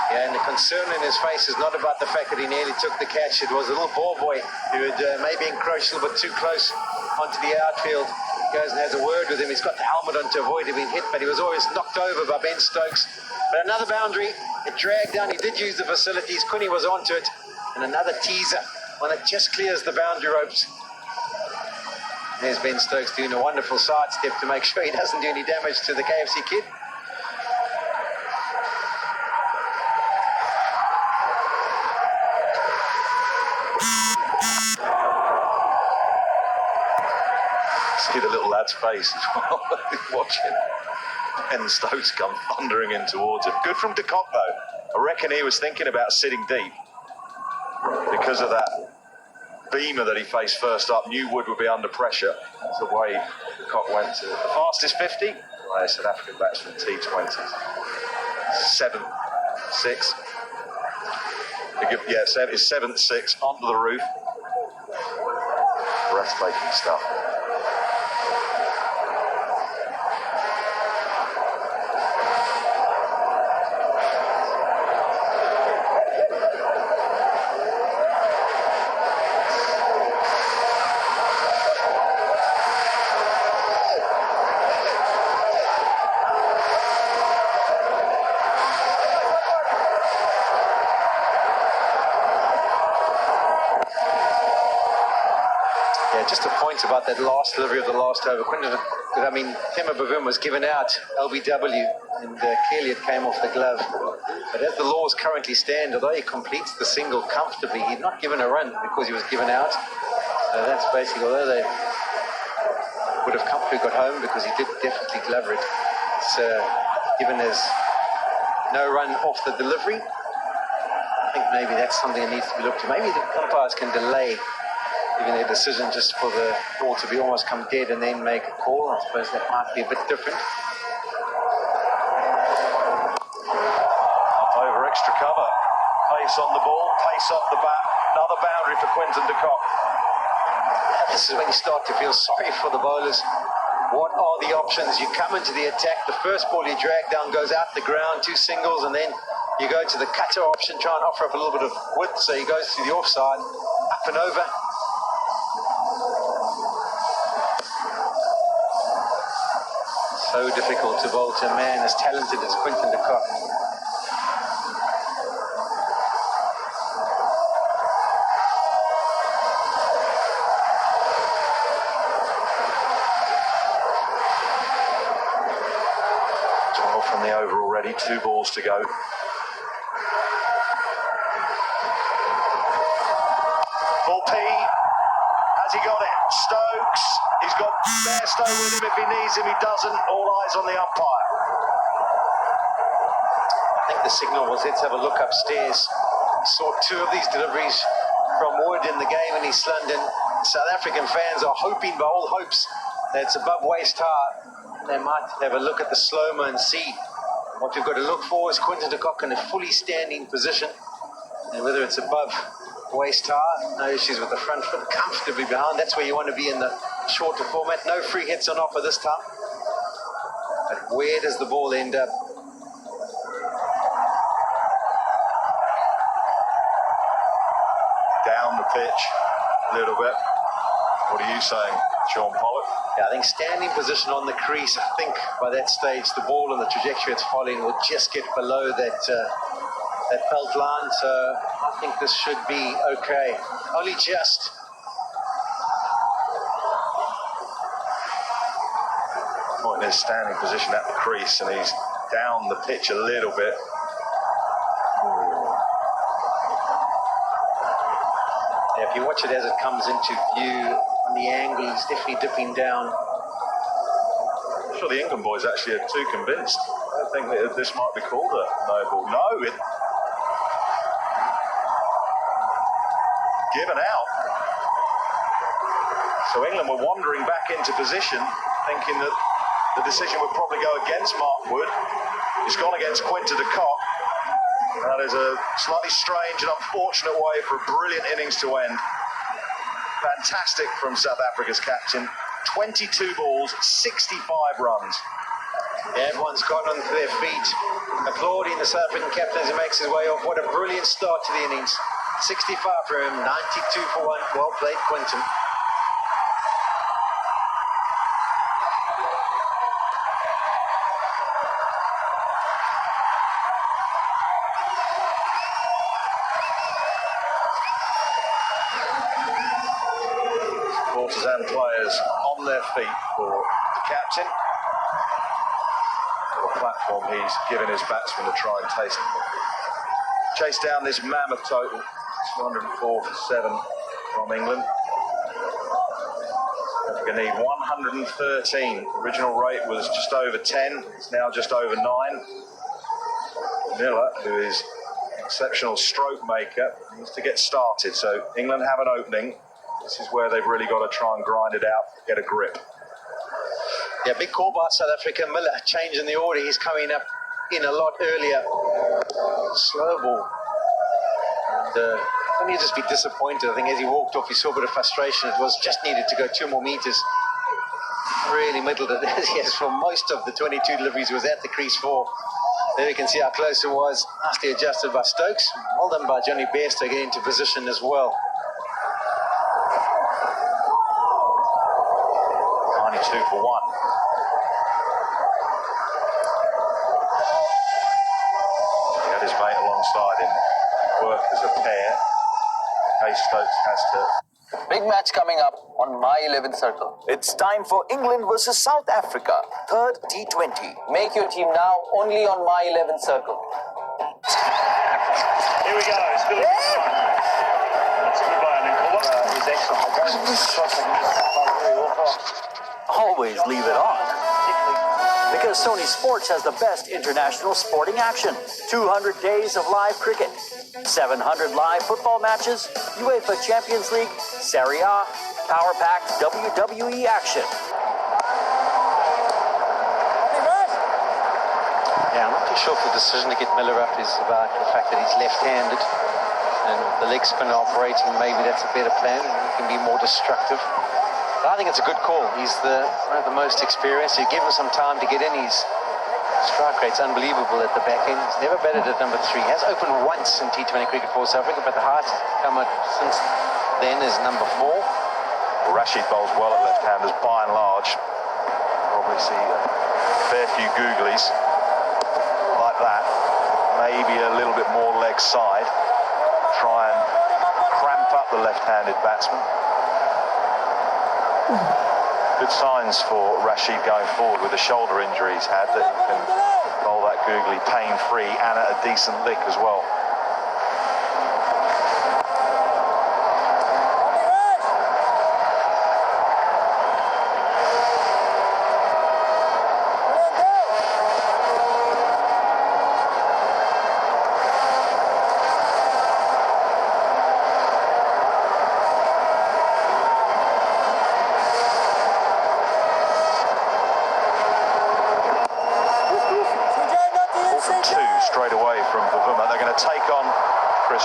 [SPEAKER 10] Yeah, and the concern in his face is not about the fact that he nearly took the catch. It was a little ball boy who had maybe encroached a little bit too close onto the outfield. Goes and has a word with him. He's got the helmet on to avoid him being hit, but he was always knocked over by Ben Stokes. But another boundary. It dragged down. He did use the facilities. Quinny was onto it. And another teaser. One that just clears the boundary ropes. There's Ben Stokes doing a wonderful sidestep to make sure he doesn't do any damage to the KFC kid.
[SPEAKER 3] See the little lad's face watching Ben Stokes come thundering in towards him. Good from de Kock though. I reckon he was thinking about sitting deep because of that beamer that he faced first up. Knew Wood would be under pressure. That's the way de Kock went to the fastest 50 by a South African batsman T20. 7-6. Yeah, it's 7-6 onto the roof. Breathtaking stuff.
[SPEAKER 10] Yeah, just a point about that last delivery of the last over. Kemba Bavum was given out LBW, and clearly it came off the glove. But as the laws currently stand, although he completes the single comfortably, he's not given a run because he was given out. So that's basically, although they would have comfortably got home because he did definitely glove it, it's given as no run off the delivery. I think maybe that's something that needs to be looked at. Maybe the umpires can delay even their decision just for the ball to be almost come dead and then make a call. I suppose that might be a bit different.
[SPEAKER 3] Up over extra cover. Pace on the ball, pace off the bat. Another boundary for Quinton de Kock.
[SPEAKER 10] This is when you start to feel sorry for the bowlers. What are the options? You come into the attack, the first ball you drag down goes out the ground, 2 singles, and then you go to the cutter option, try and offer up a little bit of width, so he goes to the offside, up and over. So difficult to bowl to a man as talented as Quinton de Kock.
[SPEAKER 3] From the over already, 2 balls to go. Ball P, has he got it? Stokes, he's got Bairstow with him if he needs him, he doesn't. All eyes on the umpire.
[SPEAKER 10] I think the signal was, let's have a look upstairs. Saw 2 of these deliveries from Wood in the game in East London. South African fans are hoping by all hopes that it's above waist high. They might have a look at the slow-mo and see. What we've got to look for is Quinton de Kock in a fully standing position, and whether it's above waist high, no issues with the front foot, comfortably behind. That's where you want to be in the shorter format. No free hits on offer this time. But where does the ball end up?
[SPEAKER 3] Down the pitch a little bit. What are you saying, Sean Pollock?
[SPEAKER 10] Yeah, I think standing position on the crease, I think by that stage the ball and the trajectory it's following will just get below that belt line, so I think this should be okay. Only just.
[SPEAKER 3] Point in his standing position at the crease, and he's down the pitch a little bit.
[SPEAKER 10] Yeah, if you watch it as it comes into view on the angle, he's definitely dipping down.
[SPEAKER 3] I'm sure the England boys actually are too convinced. I think that this might be called a no ball. No, it given out. So England were wandering back into position, thinking that the decision would probably go against Mark Wood. It's gone against Quinton de Kock. That is a slightly strange and unfortunate way for a brilliant innings to end. Fantastic from South Africa's captain. 22 balls, 65 runs.
[SPEAKER 10] Yeah, everyone's gone onto their feet, applauding the South African captain as he makes his way off. What a brilliant start to the innings. 65 for him, 92 for 1. Well played, Quinton.
[SPEAKER 3] Supporters and players on their feet for the captain. The platform he's given his batsmen to try and chase down this mammoth total. 204 for 7 from England. We're going to need 113. The original rate was just over 10. It's now just over 9. Miller, who is an exceptional stroke maker, needs to get started. So England have an opening. This is where they've really got to try and grind it out, get a grip.
[SPEAKER 10] Yeah, big call by South Africa. Miller changing the order. He's coming up in a lot earlier. Slow ball. And, don't you just be disappointed? I think as he walked off, he saw a bit of frustration. It was just needed to go 2 more meters. Really middled it. Yes, for most of the 22 deliveries, he was at the crease for. There you can see how close it was. Nicely adjusted by Stokes. Well done by Johnny Bairstow to get into position as well.
[SPEAKER 3] 92 for 1. He had his mate alongside him. Worked as a pair. Case Stokes has to.
[SPEAKER 9] Big match coming up on my 11th circle.
[SPEAKER 4] It's time for England versus South Africa, third T20.
[SPEAKER 9] Make your team now only on my 11th circle.
[SPEAKER 3] Here we go. It's still That's goodbye, and then is excellent.
[SPEAKER 2] Always leave it on. Because Sony Sports has the best international sporting action. 200 days of live cricket, 700 live football matches, UEFA Champions League, Serie A, power-packed WWE action.
[SPEAKER 10] Yeah, I'm not too sure if the decision to get Miller up is about the fact that he's left-handed and the leg spin operating. Maybe that's a better plan and he can be more destructive. But I think it's a good call. He's one of the most experienced. You give him some time to get in. His strike rate's unbelievable at the back end. He's never batted at number 3. He has opened once in T20 cricket for South Africa, but the highest come out since then is number 4.
[SPEAKER 3] Well, Rashid bowls well at left-handers by and large. Probably see a fair few googlies like that. Maybe a little bit more leg side. Try and cramp up the left-handed batsman. Good signs for Rashid going forward with the shoulder injury he's had, that he can bowl that googly pain-free and at a decent lick as well.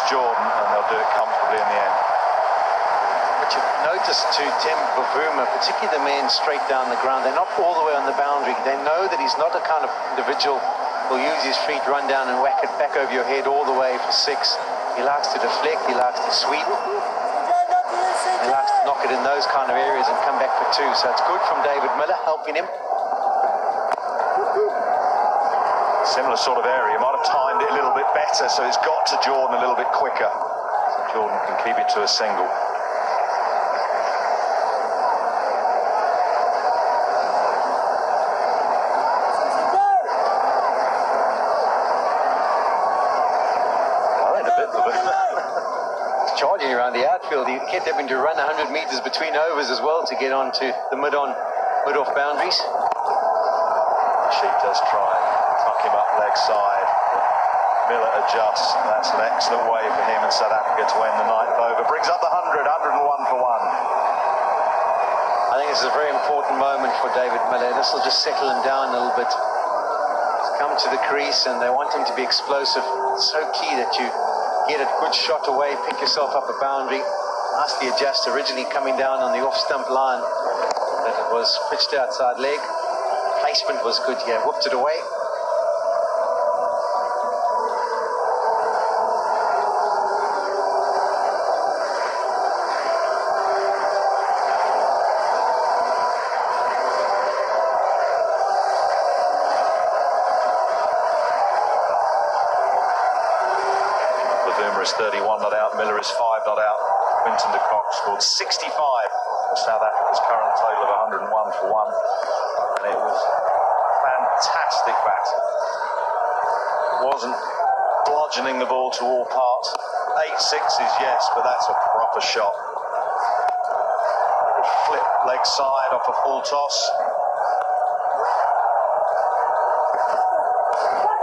[SPEAKER 3] Jordan, and they'll do it comfortably in the end.
[SPEAKER 10] But you've noticed too, Tim Bavuma, particularly the men straight down the ground, they're not all the way on the boundary. They know that he's not a kind of individual who'll use his feet, run down and whack it back over your head all the way for 6. He likes to deflect, he likes to sweep, he likes to knock it in those kind of areas and come back for 2. So it's good from David Miller, helping him.
[SPEAKER 3] Similar sort of area, might have timed it a little bit better, so it's got to Jordan a little bit quicker. So Jordan can keep it to a single. All right, a bit of it.
[SPEAKER 10] He's charging around the outfield. He kept having to run 100 metres between overs as well to get onto the mid-off boundaries.
[SPEAKER 3] She does try and tuck him up leg side. Miller adjusts. That's an excellent way for him and South Africa to end the 9th over. Brings up the 100, 101 for 1.
[SPEAKER 10] I think this is a very important moment for David Miller. This will just settle him down a little bit. He's come to the crease and they want him to be explosive. It's so key that you get a good shot away, pick yourself up a boundary. Nicely adjust, originally coming down on the off-stump line. That it was pitched outside leg. Placement was good here, whipped it away.
[SPEAKER 3] Bavuma is 31 not out, Miller is 5 not out. Quinton de Kock scored 65 for South Africa's current total of 101 for 1. And it was fantastic batting. It wasn't bludgeoning the ball to all parts. 8 sixes, yes, but that's a proper shot. Flip leg side off a full toss.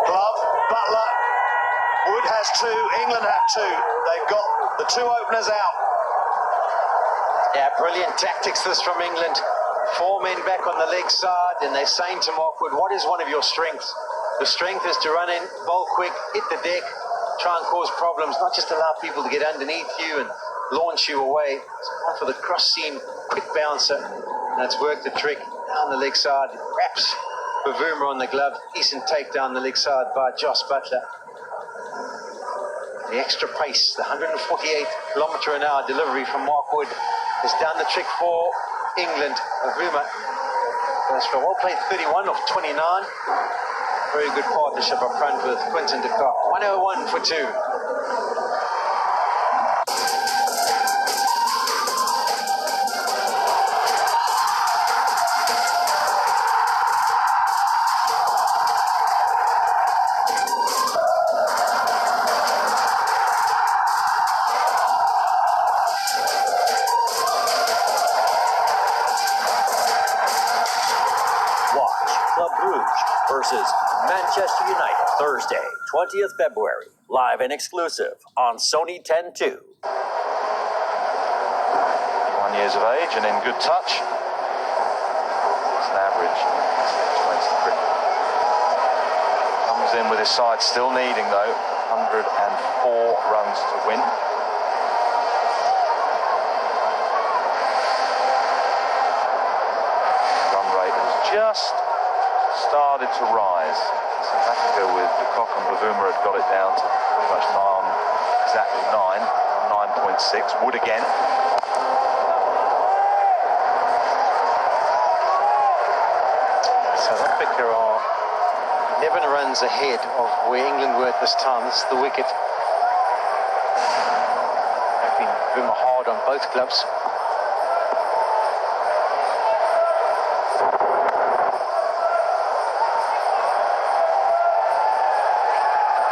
[SPEAKER 3] Glove, Butler. Wood has 2, England have 2. They've got the 2 openers out.
[SPEAKER 10] Yeah, brilliant tactics this from England. 4 men back on the leg side, and they're saying to Mark Wood, what is one of your strengths? The strength is to run in, bowl quick, hit the deck, try and cause problems, not just allow people to get underneath you and launch you away. It's gone for the cross seam, quick bouncer, and it's worked the trick. Down the leg side, wraps Bavuma on the glove. Decent take down the leg side by Jos Buttler. The extra pace, the 148km/h delivery from Mark Wood has done the trick for England. Bavuma goes for a well-played 31 off 29. Very good partnership up front with Quinton de Kock. 101 for 2.
[SPEAKER 2] Club Brugge versus Manchester United. Thursday, 20th February. Live and exclusive on Sony 10-2.
[SPEAKER 3] 1 years of age and in good touch. It's an average T20 cricket. Comes in with his side still needing, though, 104 runs to win. Run rate has just started to rise. South Africa with de Kock and Bavuma had got it down to pretty much exactly 9.6. Wood again.
[SPEAKER 8] South Africa are 11 runs ahead of where England were at this time. This is the wicket. They've been Bavuma hard on both clubs.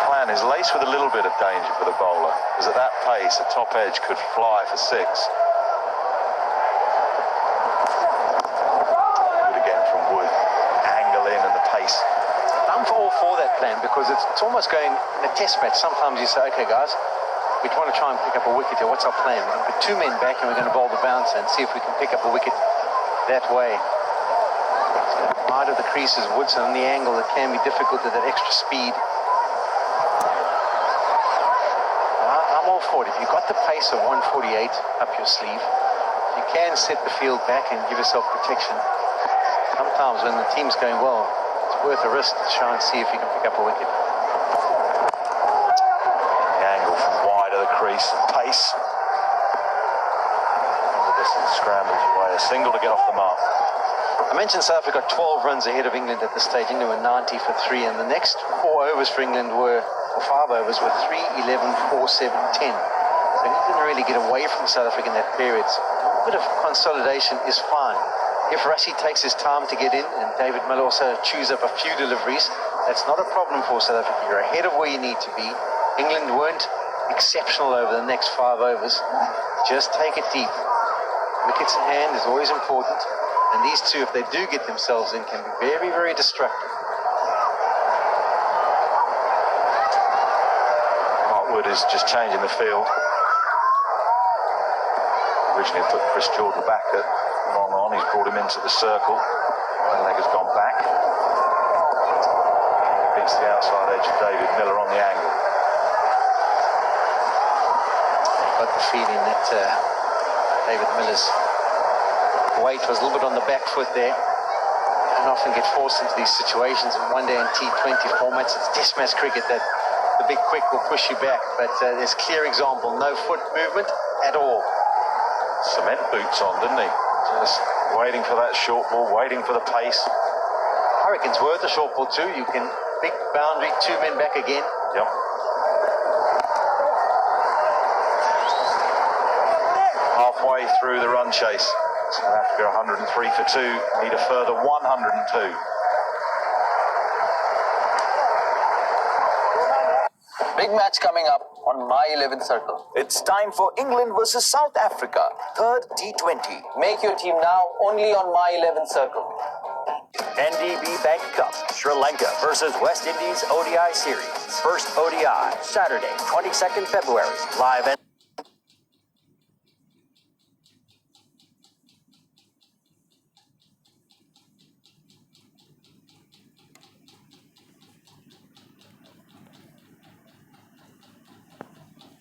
[SPEAKER 3] Plan is laced with a little bit of danger for the bowler, because at that pace, a top edge could fly for 6. Good again from Wood. Angle in and the pace.
[SPEAKER 8] I'm all for that plan because it's almost going in a test match. Sometimes you say, okay, guys, we want to try and pick up a wicket here. What's our plan? We're going to put 2 men back and we're going to bowl the bouncer and see if we can pick up a wicket that way. Wide of the creases, Woodson on the angle, it can be difficult with that extra speed. I'm all for it. If you've got the pace of 148 up your sleeve, you can set the field back and give yourself protection. Sometimes when the team's going well, it's worth a risk to try and see if you can pick up a wicket.
[SPEAKER 3] The angle from wide of the crease and pace. And the distance scrambles away. A single to get off the mark.
[SPEAKER 8] I mentioned South Africa got 12 runs ahead of England at this stage. England were 90 for 3, and the next 4 overs for England were, or 5 overs, were 3, 11, 4, 7, 10. So he didn't really get away from South Africa in that period. So a bit of consolidation is fine. If Rassie takes his time to get in, and David Miller also chews up a few deliveries, that's not a problem for South Africa. You're ahead of where you need to be. England weren't exceptional over the next 5 overs. Just take it deep. Wickets in hand is always important. And these two, if they do get themselves in, can be very, very destructive.
[SPEAKER 3] Mark Wood is just changing the field. Originally put Chris Jordan back at long on. He's brought him into the circle. One leg has gone back. Beats the outside edge of David Miller on the angle.
[SPEAKER 8] Got the feeling that David Miller's weight was a little bit on the back foot there. And often get forced into these situations in one day in T20 formats. It's test match cricket that the big quick will push you back, but there's clear example, no foot movement at all.
[SPEAKER 3] Cement boots on, didn't he? Just waiting for that short ball, waiting for the pace.
[SPEAKER 8] I reckon it's worth a short ball too. You can big boundary, 2 men back again.
[SPEAKER 3] Yep. Halfway through the run chase. South Africa 103 for 2, need a further 102.
[SPEAKER 9] Big match coming up on my 11th circle.
[SPEAKER 4] It's time for England versus South Africa, 3rd T20.
[SPEAKER 9] Make your team now only on my 11th circle.
[SPEAKER 2] NDB Bank Cup, Sri Lanka versus West Indies ODI Series. First ODI, Saturday, 22nd February. Live and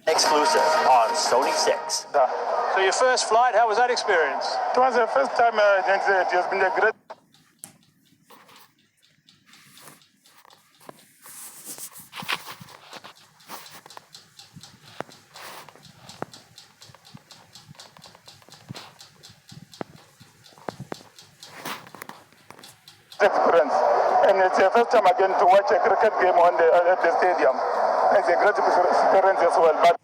[SPEAKER 2] exclusive on Sony 6.
[SPEAKER 7] So your first flight, how was that experience?
[SPEAKER 11] It was the first time it has been a great. Experience, and it's the first time again to watch a cricket game on at the stadium. It's a great experience as well. But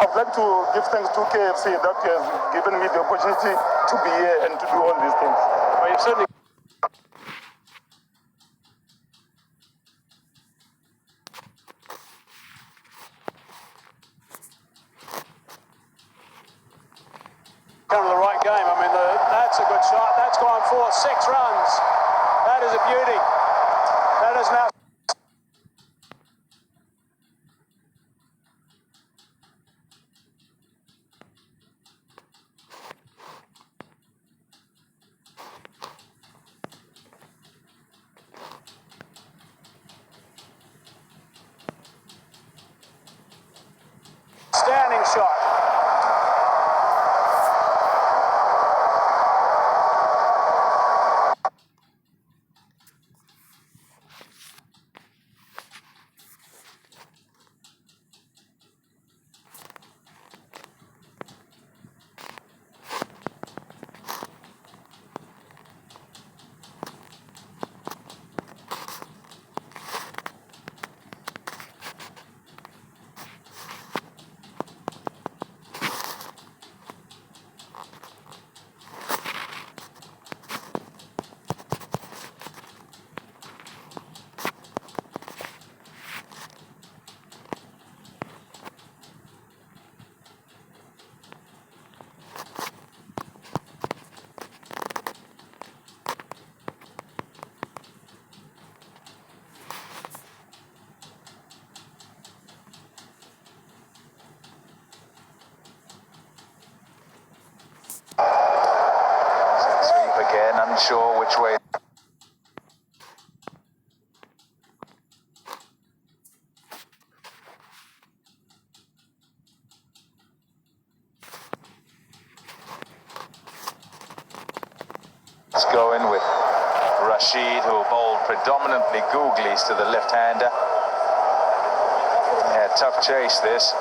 [SPEAKER 11] I've like to give thanks to KFC that has given me the opportunity to be here and to do all these things.
[SPEAKER 7] Well, you've certainly come to the right game. I mean, that's a good shot. That's gone for 6 runs. That is a beauty. That is now. Standing shot.
[SPEAKER 3] Sweep again, unsure which way. It's going with Rashid, who bowled predominantly googlies to the left-hander. Yeah, tough chase this.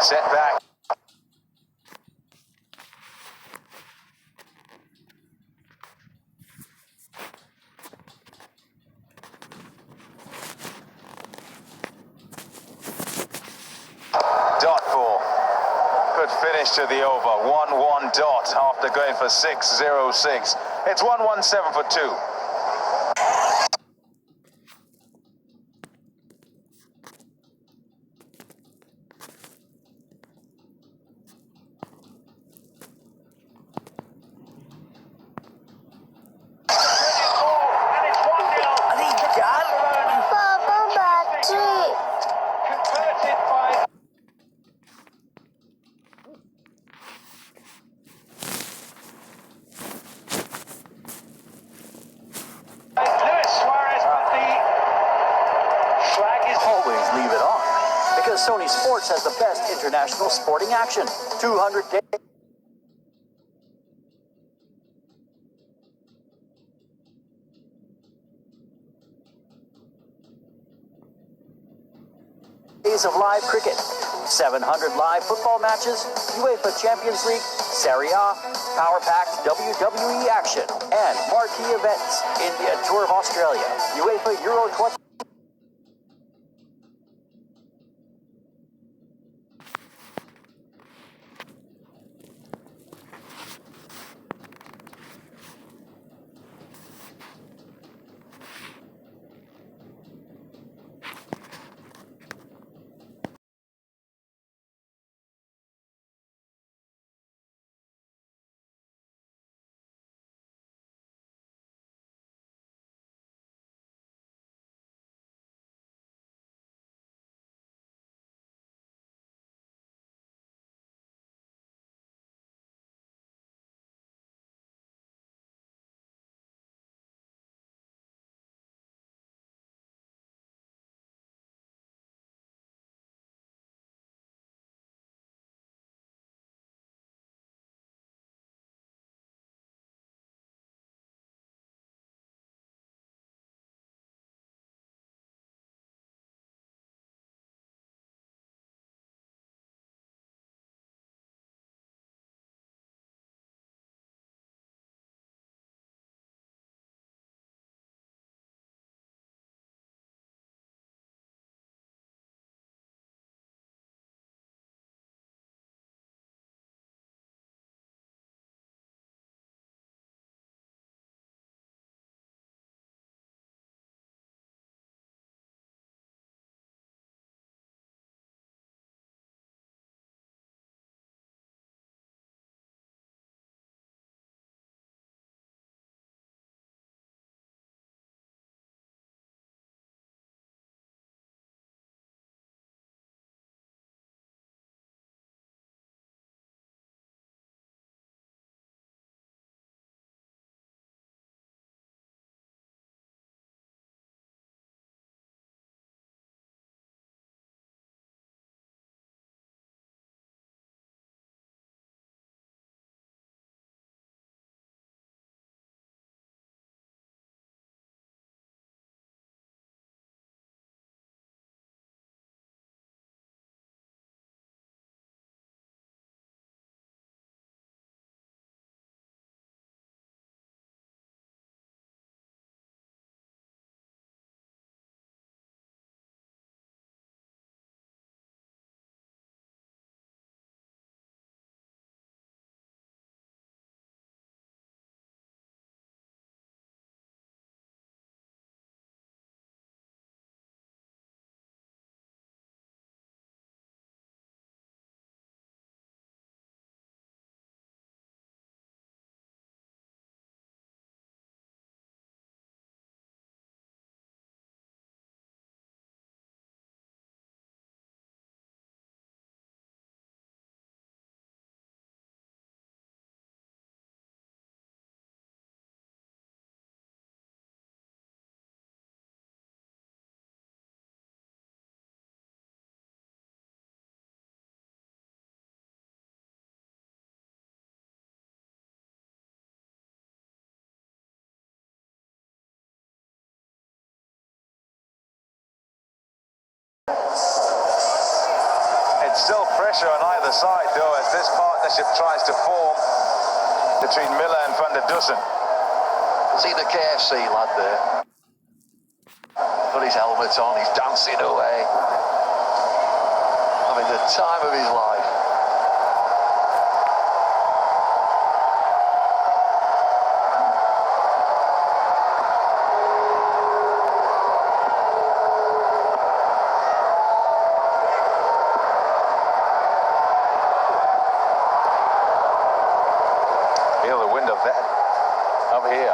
[SPEAKER 3] Set back. Dot ball. Good finish to the over. 1-1 dot after going for 6-0-6. It's 1-1-7 for 2.
[SPEAKER 2] Always leave it on, because Sony Sports has the best international sporting action. 200 days of live cricket, 700 live football matches, UEFA Champions League, Serie A, power-packed WWE action, and marquee events. India Tour of Australia, UEFA Euro 20.
[SPEAKER 3] Still pressure on either side, though, as this partnership tries to form between Miller and van der Dussen.
[SPEAKER 12] See the KFC lad there? Got his helmet on, he's dancing away. Having the time of his life.
[SPEAKER 3] Feel the wind of that up here.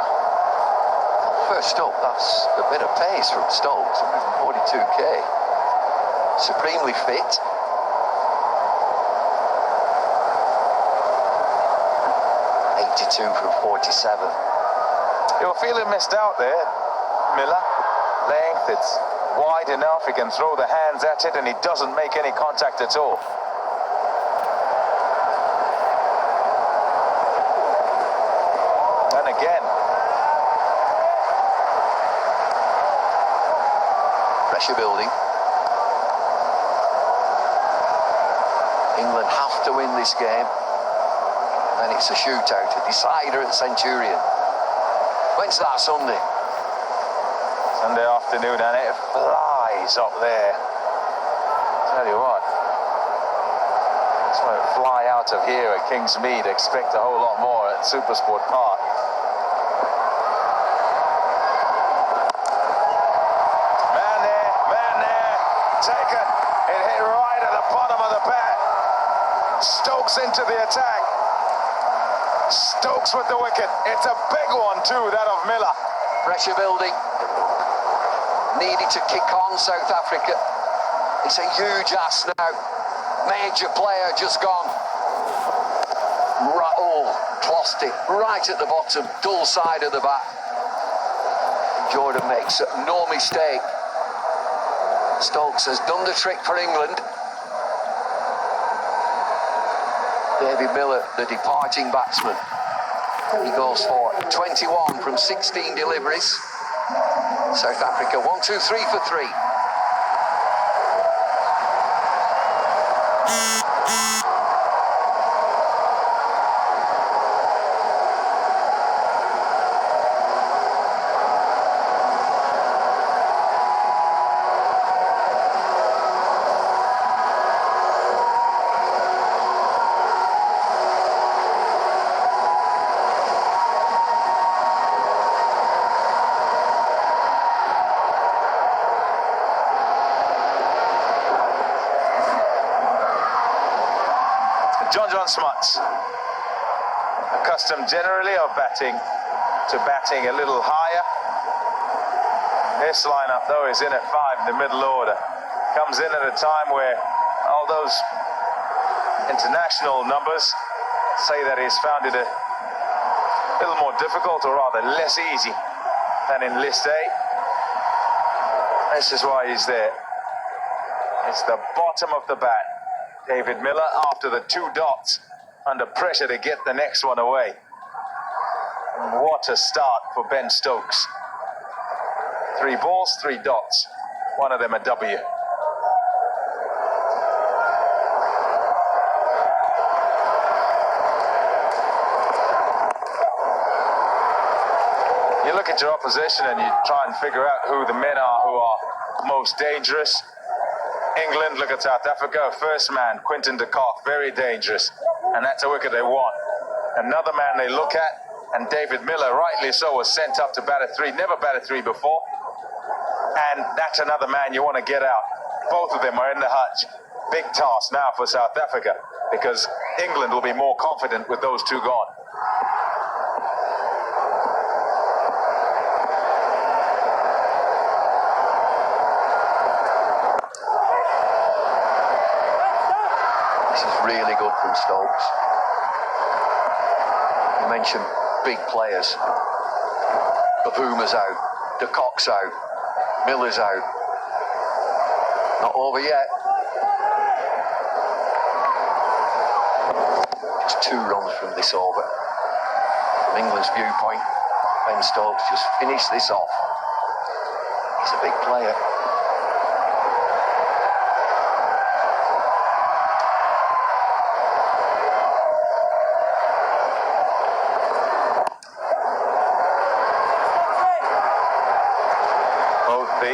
[SPEAKER 12] First up, that's a bit of pace from Stokes, 142k. Supremely fit. From 47.
[SPEAKER 3] You're feeling missed out there, Miller. Length, it's wide enough, he can throw the hands at it and he doesn't make any contact at all. And again.
[SPEAKER 12] Pressure building. England have to win this game. And it's a shootout, a decider at Centurion. When's that, Sunday?
[SPEAKER 3] Sunday afternoon, and it flies up there. Tell you what, it's when it fly out of here at Kingsmead, expect a whole lot more at Supersport Park. Man there, taken. It hit right at the bottom of the bat. Stokes into the attack. Stokes with the wicket. It's a big one too, that of Miller.
[SPEAKER 12] Pressure building. Needed to kick on, South Africa. It's a huge ask now. Major player just gone. Right, lost it. Right at the bottom, dull side of the bat. Jordan makes no mistake. Stokes has done the trick for England. David Miller, the departing batsman. He goes for 21 from 16 deliveries. South Africa 1, 2, 3 for 3.
[SPEAKER 3] John Smuts, accustomed generally of batting a little higher. This lineup, though, is in at 5 in the middle order. Comes in at a time where all those international numbers say that he's found it a little more difficult, or rather less easy than in List A. This is why he's there. It's the bottom of the bat. David Miller after the 2 dots, under pressure to get the next one away. And what a start for Ben Stokes. 3 balls, 3 dots. One of them a W. You look at your opposition and you try and figure out who the men are who are most dangerous. England, look at South Africa. First man, Quinton de Kock, very dangerous. And that's a wicket they want. Another man they look at, and David Miller, rightly so, was sent up to bat at 3. Never batted 3 before. And that's another man you want to get out. Both of them are in the hutch. Big task now for South Africa, because England will be more confident with those 2 gone.
[SPEAKER 12] Really good from Stokes. You mentioned big players. Bavuma's out, de Kock's out, Miller's out. Not over yet. Just 2 runs from this over. From England's viewpoint, Ben Stokes just finished this off. He's a big player.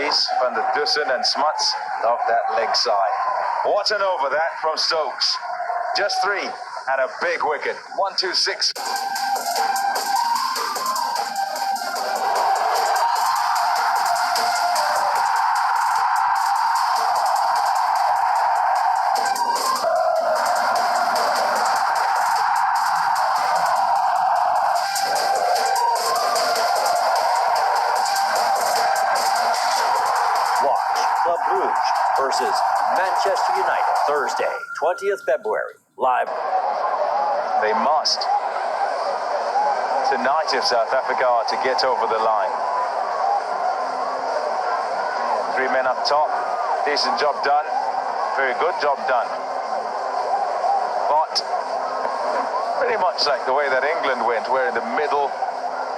[SPEAKER 3] Ace, Van der Dussen and Smuts off that leg side. What an over that from Stokes. Just 3 and a big wicket. 1-2-6.
[SPEAKER 2] Club Brugge versus Manchester United, Thursday, 20th February, live.
[SPEAKER 3] They must. Tonight, if South Africa are to get over the line. 3 men up top. Decent job done. Very good job done. But pretty much like the way that England went, where in the middle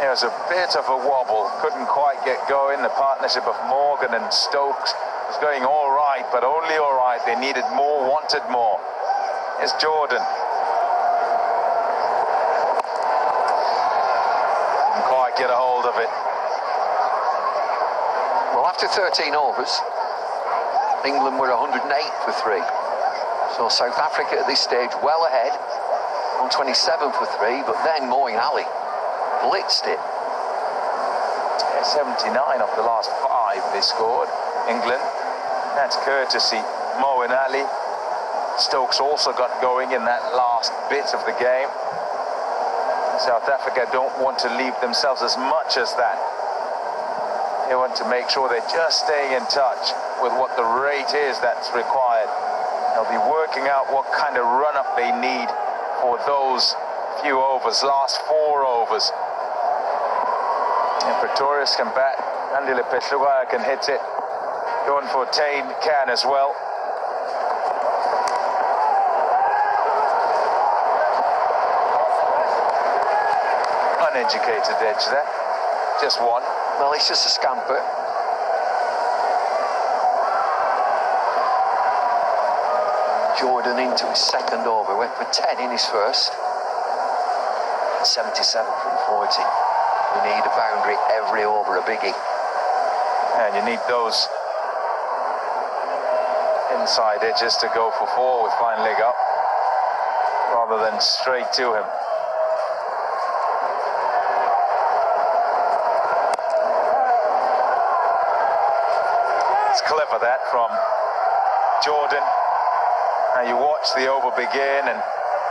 [SPEAKER 3] there was a bit of a wobble. Couldn't quite get going. The partnership of Morgan and Stokes was going all right, but only all right. They needed more, wanted more. It's Jordan. Didn't quite get a hold of it.
[SPEAKER 12] Well, after 13 overs, England were 108 for 3. So South Africa at this stage well ahead on 27 for 3, but then Moeen Ali blitzed it.
[SPEAKER 3] Yeah, 79 of the last 5 they scored. England. That's courtesy Moeen Ali. Stokes also got going in that last bit of the game. South Africa don't want to leave themselves as much as that. They want to make sure they're just staying in touch with what the rate is that's required. They'll be working out what kind of run-up they need for those few overs, last 4 overs. And Pretorius can bat. Andile Pehlukaya can hit it. Going for Tain can as well. Uneducated edge there. Just 1.
[SPEAKER 12] Well, it's just a scamper. Jordan into his second over. Went for 10 in his first. 77 from 40. We need a boundary every over, a biggie.
[SPEAKER 3] And you need those inside edges to go for 4 with fine leg up, rather than straight to him. It's clever that from Jordan. Now you watch the over begin and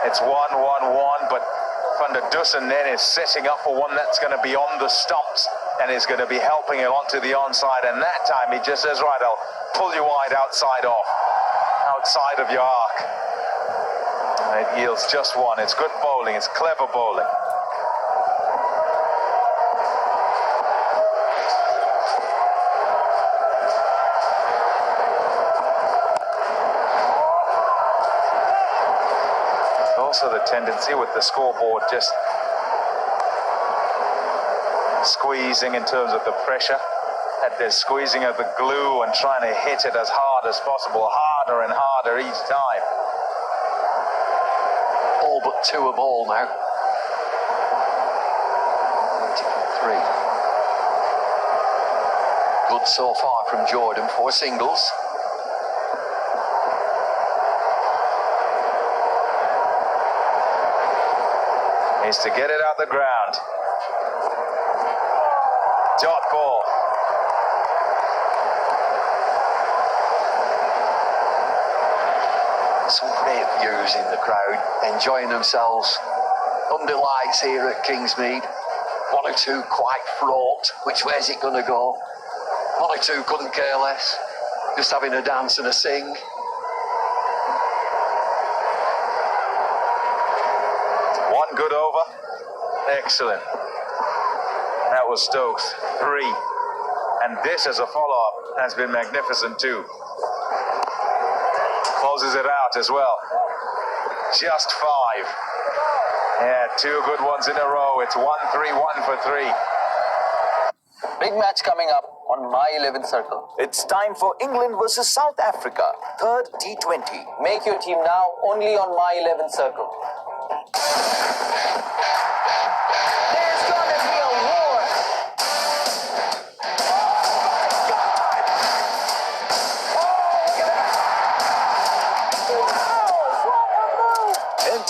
[SPEAKER 3] it's 1-1-1, but Van der Dussen then is setting up for one that's going to be on the stumps and is going to be helping it onto the onside, and that time he just says, right, I'll pull you wide outside of your arc. And it yields just 1. It's good bowling, it's clever bowling. Also the tendency with the scoreboard just squeezing in terms of the pressure, that they're squeezing of the glue and trying to hit it as hard as possible, harder and harder each time.
[SPEAKER 12] All but 2 a ball now. 3. Good so far from Jordan, 4 singles.
[SPEAKER 3] Needs to get it out the ground. Dot ball.
[SPEAKER 12] Some great views in the crowd, enjoying themselves under lights here at Kingsmead. 1 or 2 quite fraught. Which way is it going to go? 1 or 2 couldn't care less. Just having a dance and a sing.
[SPEAKER 3] One good over. Excellent. That was Stokes. 3. And this as a follow-up has been magnificent too. Closes it out as well. Just 5. Yeah, 2 good ones in a row. It's 1-3-1 for 3.
[SPEAKER 9] Big match coming up on my 11th circle.
[SPEAKER 4] It's time for England versus South Africa, 3rd T20.
[SPEAKER 9] Make your team now only on my 11th circle. There's gonna be a war.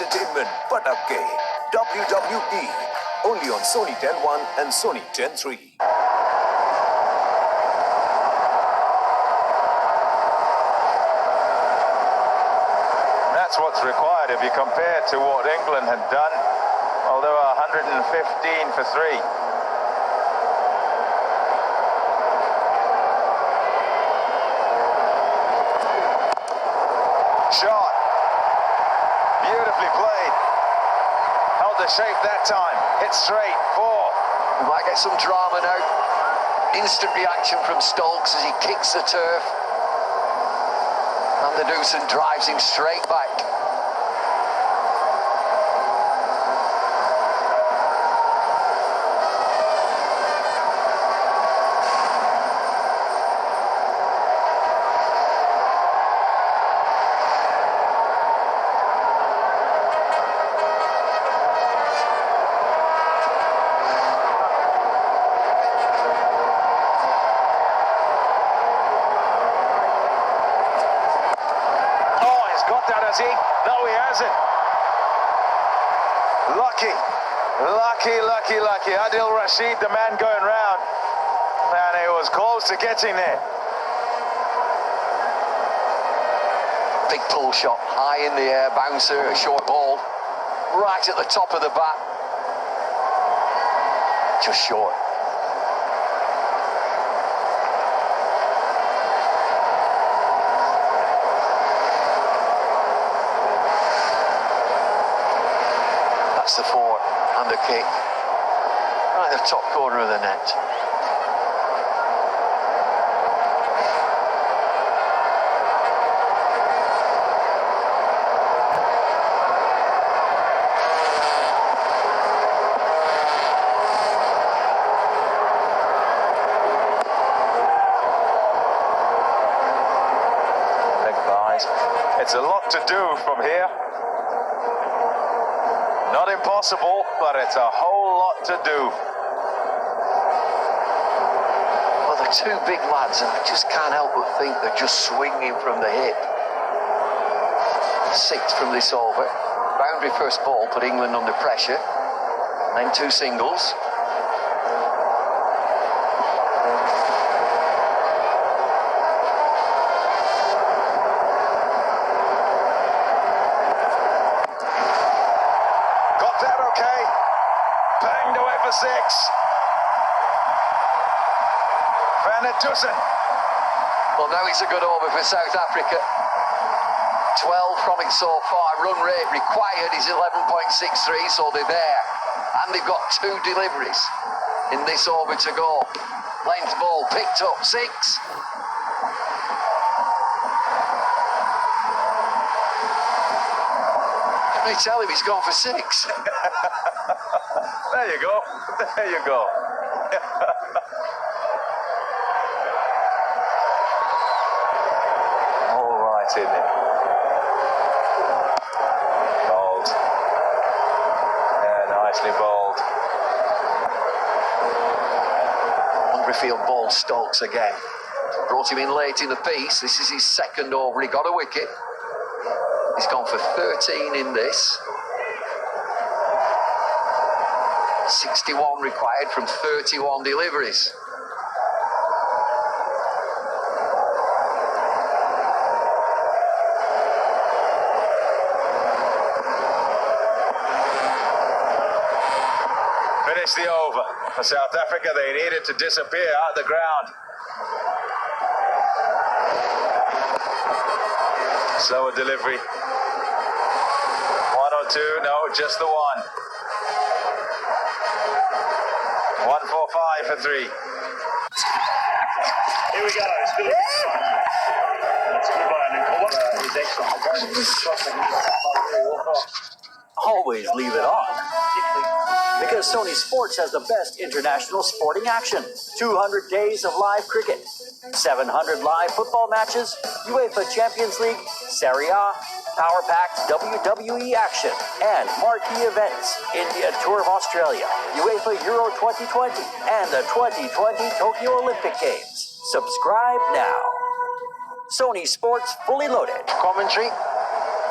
[SPEAKER 4] entertainment Patake. WWE. Only on Sony 10.1 and Sony 10.3.
[SPEAKER 3] That's what's required if you compare to what England had done. Well, they were 115 for 3. Shot. Beautifully played. Held the shape that time. Hit straight. 4.
[SPEAKER 12] We might get some drama now. Instant reaction from Stokes as he kicks the turf. And the Doosan drives him straight back.
[SPEAKER 3] Has he? No, he hasn't. Lucky. Adil Rashid, the man going round. And he was close to getting there.
[SPEAKER 12] Big pull shot, high in the air, bouncer, a short ball. Right at the top of the bat. Just short. The 4 and the kick right at the top corner of the net.
[SPEAKER 3] Big guys. It's a lot to do from here. Not impossible, but it's a whole lot to do.
[SPEAKER 12] Well, they're 2 big lads, and I just can't help but think they're just swinging from the hip. 6 from this over. Boundary first ball put England under pressure. Then 2 singles.
[SPEAKER 3] Banged away for 6. Van der Tussen.
[SPEAKER 12] Well, now it's a good over for South Africa. 12 from it so far. Run rate required is 11.63, so they're there. And they've got 2 deliveries in this over to go. Length ball picked up, 6. Let me tell him he's gone for 6.
[SPEAKER 3] There you go. There you go. All right, isn't it? Bowled. Yeah, nicely bowled.
[SPEAKER 12] Field ball Stokes again. Brought him in late in the piece. This is his 2nd over. He got a wicket. He's gone for 13 in this. 61 required from 31 deliveries.
[SPEAKER 3] Finish the over. For South Africa, they needed to disappear out of the ground. Slower delivery. 1 or 2, no, just the 1. 145 for 3.
[SPEAKER 13] Here we go. It's Philip. That's a good one. And he's excellent.
[SPEAKER 2] Always leave it on. Because Sony Sports has the best international sporting action. 200 days of live cricket, 700 live football matches, UEFA Champions League, Serie A, power-packed WWE action, and marquee events. India Tour of Australia, UEFA Euro 2020, and the 2020 Tokyo Olympic Games. Subscribe now. Sony Sports Fully Loaded.
[SPEAKER 3] Commentary.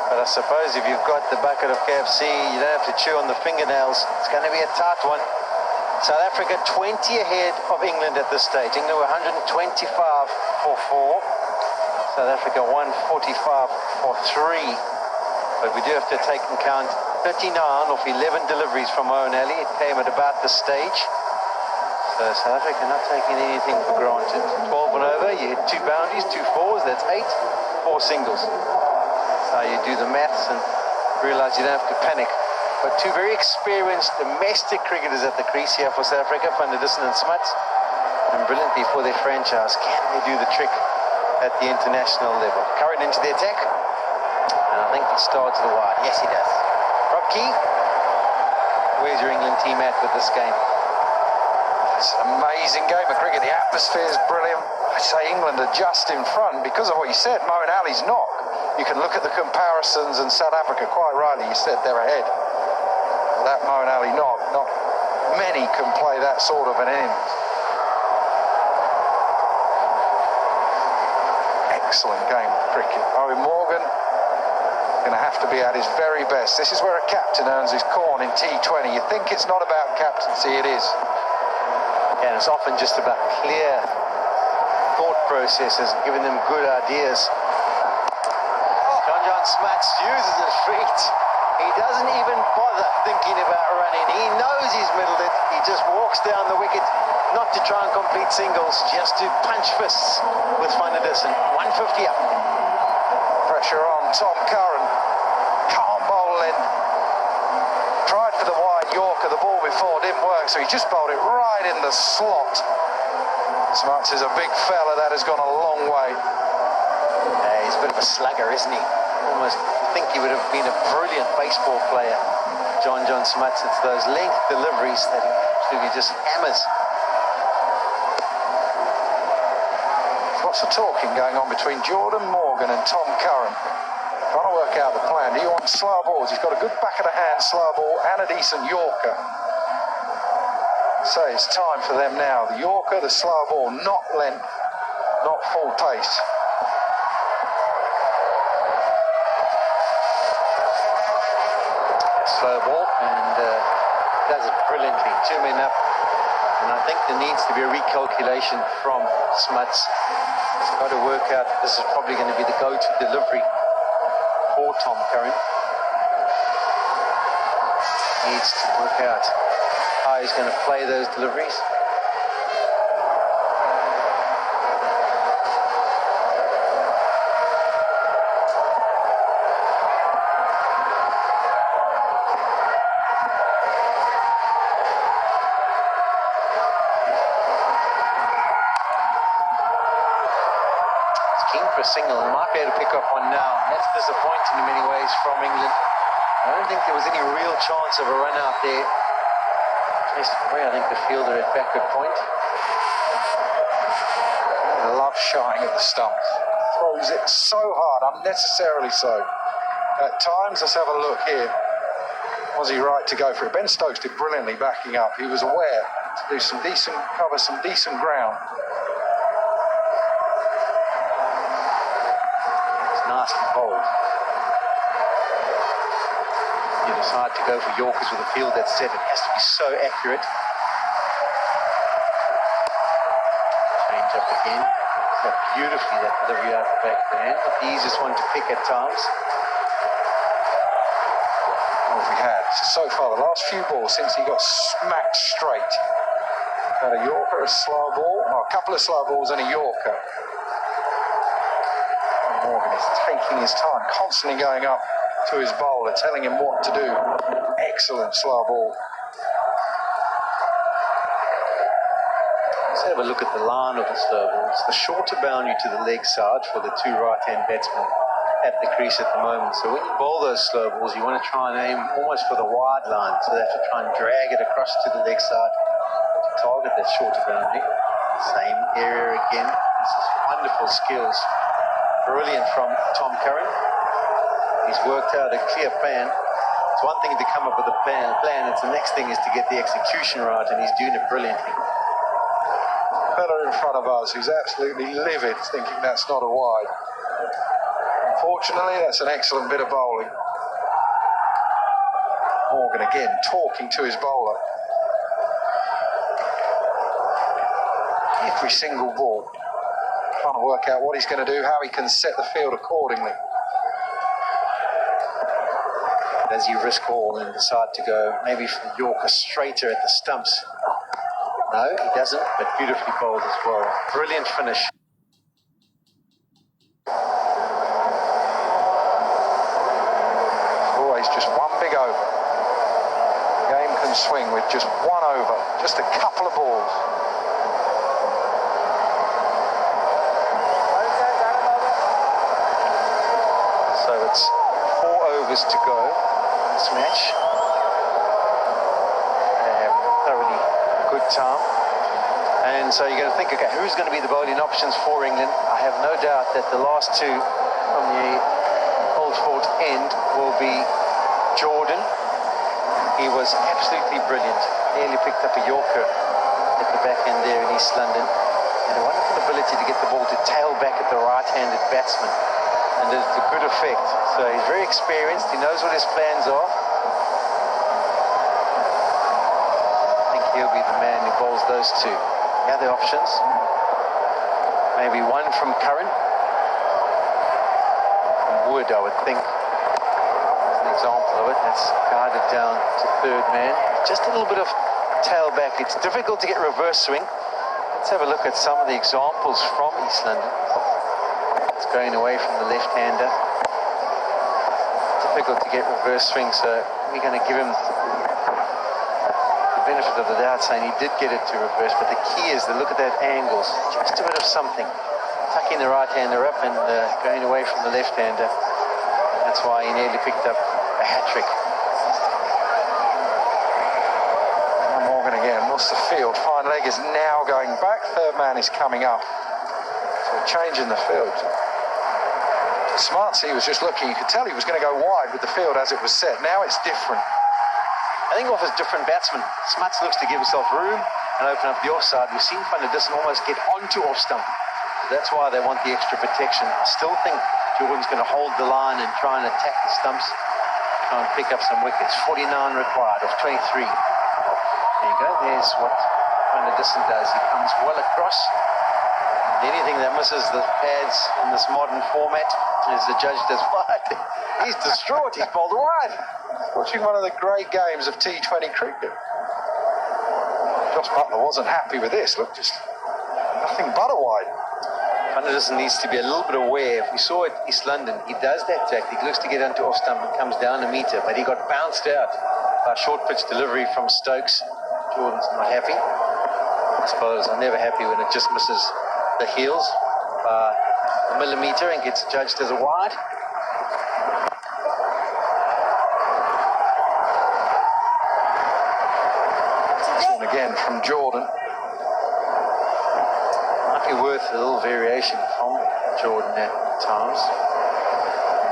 [SPEAKER 10] But I suppose if you've got the bucket of KFC, you don't have to chew on the fingernails. It's going to be a tight one. South Africa 20 ahead of England at this stage. England were 125 for 4. South Africa 145 for 3. But we do have to take into account 39 off 11 deliveries from Owen Ali. It came at about this stage. So South Africa not taking anything for granted. 12 and over, you hit 2 boundaries, 2 fours, that's 8, 4 singles. So you do the maths and realize you don't have to panic. But 2 very experienced domestic cricketers at the crease here for South Africa, Van der Dussen and Smuts. And brilliantly for their franchise, can they do the trick at the international level? Curran into the attack. And I think he starts the wide. Yes, he does. Rob Key, where's your England team at with this game?
[SPEAKER 8] It's an amazing game of cricket. The atmosphere is brilliant. I say England are just in front because of what you said, Moeen Ali's knock. You can look at the comparisons, and South Africa, quite rightly, you said they're ahead. That Moeen Ali knock, not many can play that sort of an innings. Excellent game of cricket. Owen Morgan going to have to be at his very best. This is where a captain earns his corn in T20. You think it's not about captaincy, it is.
[SPEAKER 10] And it's often just about clear thought processes, giving them good ideas. John Smuts uses his feet. He doesn't even bother thinking about running. He knows he's middled it. He just walks down the wicket, not to try and complete singles, just to punch fists with Van der Dussen. 150 up.
[SPEAKER 8] Pressure on Tom Curran. Can't bowl in. Tried for the wide Yorker the ball before, didn't work, so he just bowled it right in the slot. Smuts is a big fella, that has gone a long way.
[SPEAKER 10] He's a bit of a slugger, isn't he? Almost think he would have been a brilliant baseball player. John Smuts, it's those length deliveries that he absolutely just hammers.
[SPEAKER 8] Lots of talking going on between Jordan Morgan and Tom Curran. Trying to work out the plan. Do you want slow balls? He's got a good back of the hand slow ball and a decent Yorker. So it's time for them now. The Yorker, the slow ball, not length, not full pace.
[SPEAKER 10] Slow ball, and does it brilliantly. 2 men up, and I think there needs to be a recalculation from Smuts. He's got to work out this is probably going to be the go-to delivery for Tom Curran. Needs to work out how he's going to play those deliveries. A single, and might be able to pick up one now. That's disappointing in many ways from England. I don't think there was any real chance of a run out there. Just where I think the fielder at backward point.
[SPEAKER 8] I love shying at the stumps. Throws it so hard, unnecessarily so. At times, let's have a look here. Was he right to go for it? Ben Stokes did brilliantly backing up. He was aware to do some decent, cover some decent ground.
[SPEAKER 10] Nasty hold. You decide to go for Yorkers with a field that's set. It has to be so accurate. Change up again. So beautifully that delivery out the back there. Not the easiest one to pick at times.
[SPEAKER 8] What have we had? So far, the last few balls since he got smacked straight. Had a Yorker, a slow ball, a couple of slow balls and a Yorker. Morgan is taking his time, constantly going up to his bowler, telling him what to do. Excellent slow ball.
[SPEAKER 10] Let's have a look at the line of the slow ball. It's the shorter boundary to the leg side for the 2 right-hand batsmen at the crease at the moment. So when you bowl those slow balls, you want to try and aim almost for the wide line. So they have to try and drag it across to the leg side to target that shorter boundary. Same area again. This is wonderful skills. Brilliant from Tom Curran. He's worked out a clear plan. It's one thing to come up with a plan. It's the next thing is to get the execution right, and he's doing it brilliantly.
[SPEAKER 8] Fella in front of us who's absolutely livid, thinking that's not a wide. Unfortunately, that's an excellent bit of bowling. Morgan again talking to his bowler. Every single ball, trying to work out what he's going to do, how he can set the field accordingly. Does he risk all and decide to go maybe for the Yorker straighter at the stumps? No, he doesn't, but beautifully bowled as well. Brilliant finish. Always just one big over. The game can swing with just one over, just a couple of balls. So it's 4 overs to go in this match. They have thoroughly good time. And so you're going to think, okay, who's going to be the bowling options for England? I have no doubt that the last two from the Old Fort end will be Jordan. He was absolutely brilliant. Nearly picked up a Yorker at the back end there in East London. And a wonderful ability to get the ball to tail back at the right-handed batsman. And it's a good effect. So he's very experienced. He knows what his plans are. I think he'll be the man who bowls those two. The other options, maybe one from Curran. From Wood, I would think. As an example of it, that's guided down to third man. Just a little bit of tail back. It's difficult to get reverse swing. Let's have a look at some of the examples from East London. It's going away from the left-hander. Difficult to get reverse swing, so we're going to give him the benefit of the doubt, saying he did get it to reverse, but the key is to look at that angles. Just a bit of something. Tucking the right-hander up and going away from the left-hander. That's why he nearly picked up a hat-trick. Morgan again, what's the field? Fine leg is now going back. Third man is coming up. So a change in the field. Smartsy was just looking, you could tell he was going to go wide with the field as it was set. Now it's different.
[SPEAKER 3] I think off his different batsman, Smuts looks to give himself room and open up the offside. We've seen Van der Dussen almost get onto off stump. That's why they want the extra protection. I still think Jordan's going to hold the line and try and attack the stumps, try and pick up some wickets. 49 required of 23. There you go, there's what Van der Dussen does. He comes well across. Anything that misses the pads in this modern format is the judge does wide. He's distraught, he's bowled wide.
[SPEAKER 8] Watching one of the great games of T20 cricket. Josh Butler wasn't happy with this. Look, just nothing but a wide.
[SPEAKER 3] Van der Dussen needs to be a little bit aware. If we saw it East London, he does that tactic, looks to get onto off stump and comes down a metre, but he got bounced out by a short pitch delivery from Stokes. Jordan's not happy. I suppose I'm never happy when it just misses the heels by a millimetre and gets judged as a wide.
[SPEAKER 8] This one again from Jordan.
[SPEAKER 3] Might be worth a little variation from Jordan at times.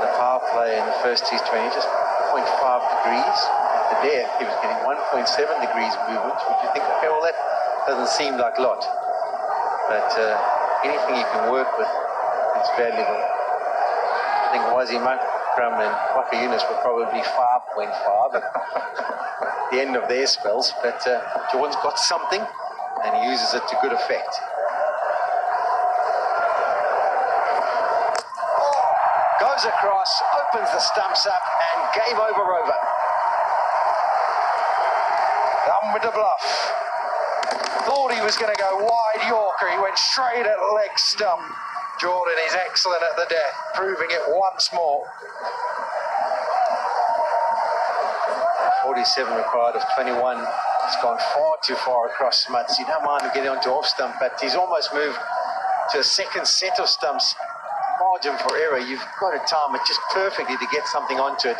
[SPEAKER 3] The power play in the first T20, just 0.5 degrees. At the death, he was getting 1.7 degrees movement. Would you think, okay, well, that doesn't seem like a lot. But anything you can work with is valuable. I think Wazir Makram and Waka Yunus were probably 5.5 at the end of their spells, but Jordan's got something and he uses it to good effect. Goes across, opens the stumps up, and game over.
[SPEAKER 8] Done with the bluff. Thought he was going to go wide Yorker. He went straight at leg stump. Jordan is excellent at the death, proving it once more.
[SPEAKER 3] 47 required of 21. He's gone far too far across Smuts. You don't mind him getting onto off stump, but he's almost moved to a second set of stumps. Margin for error. You've got to time it just perfectly to get something onto it,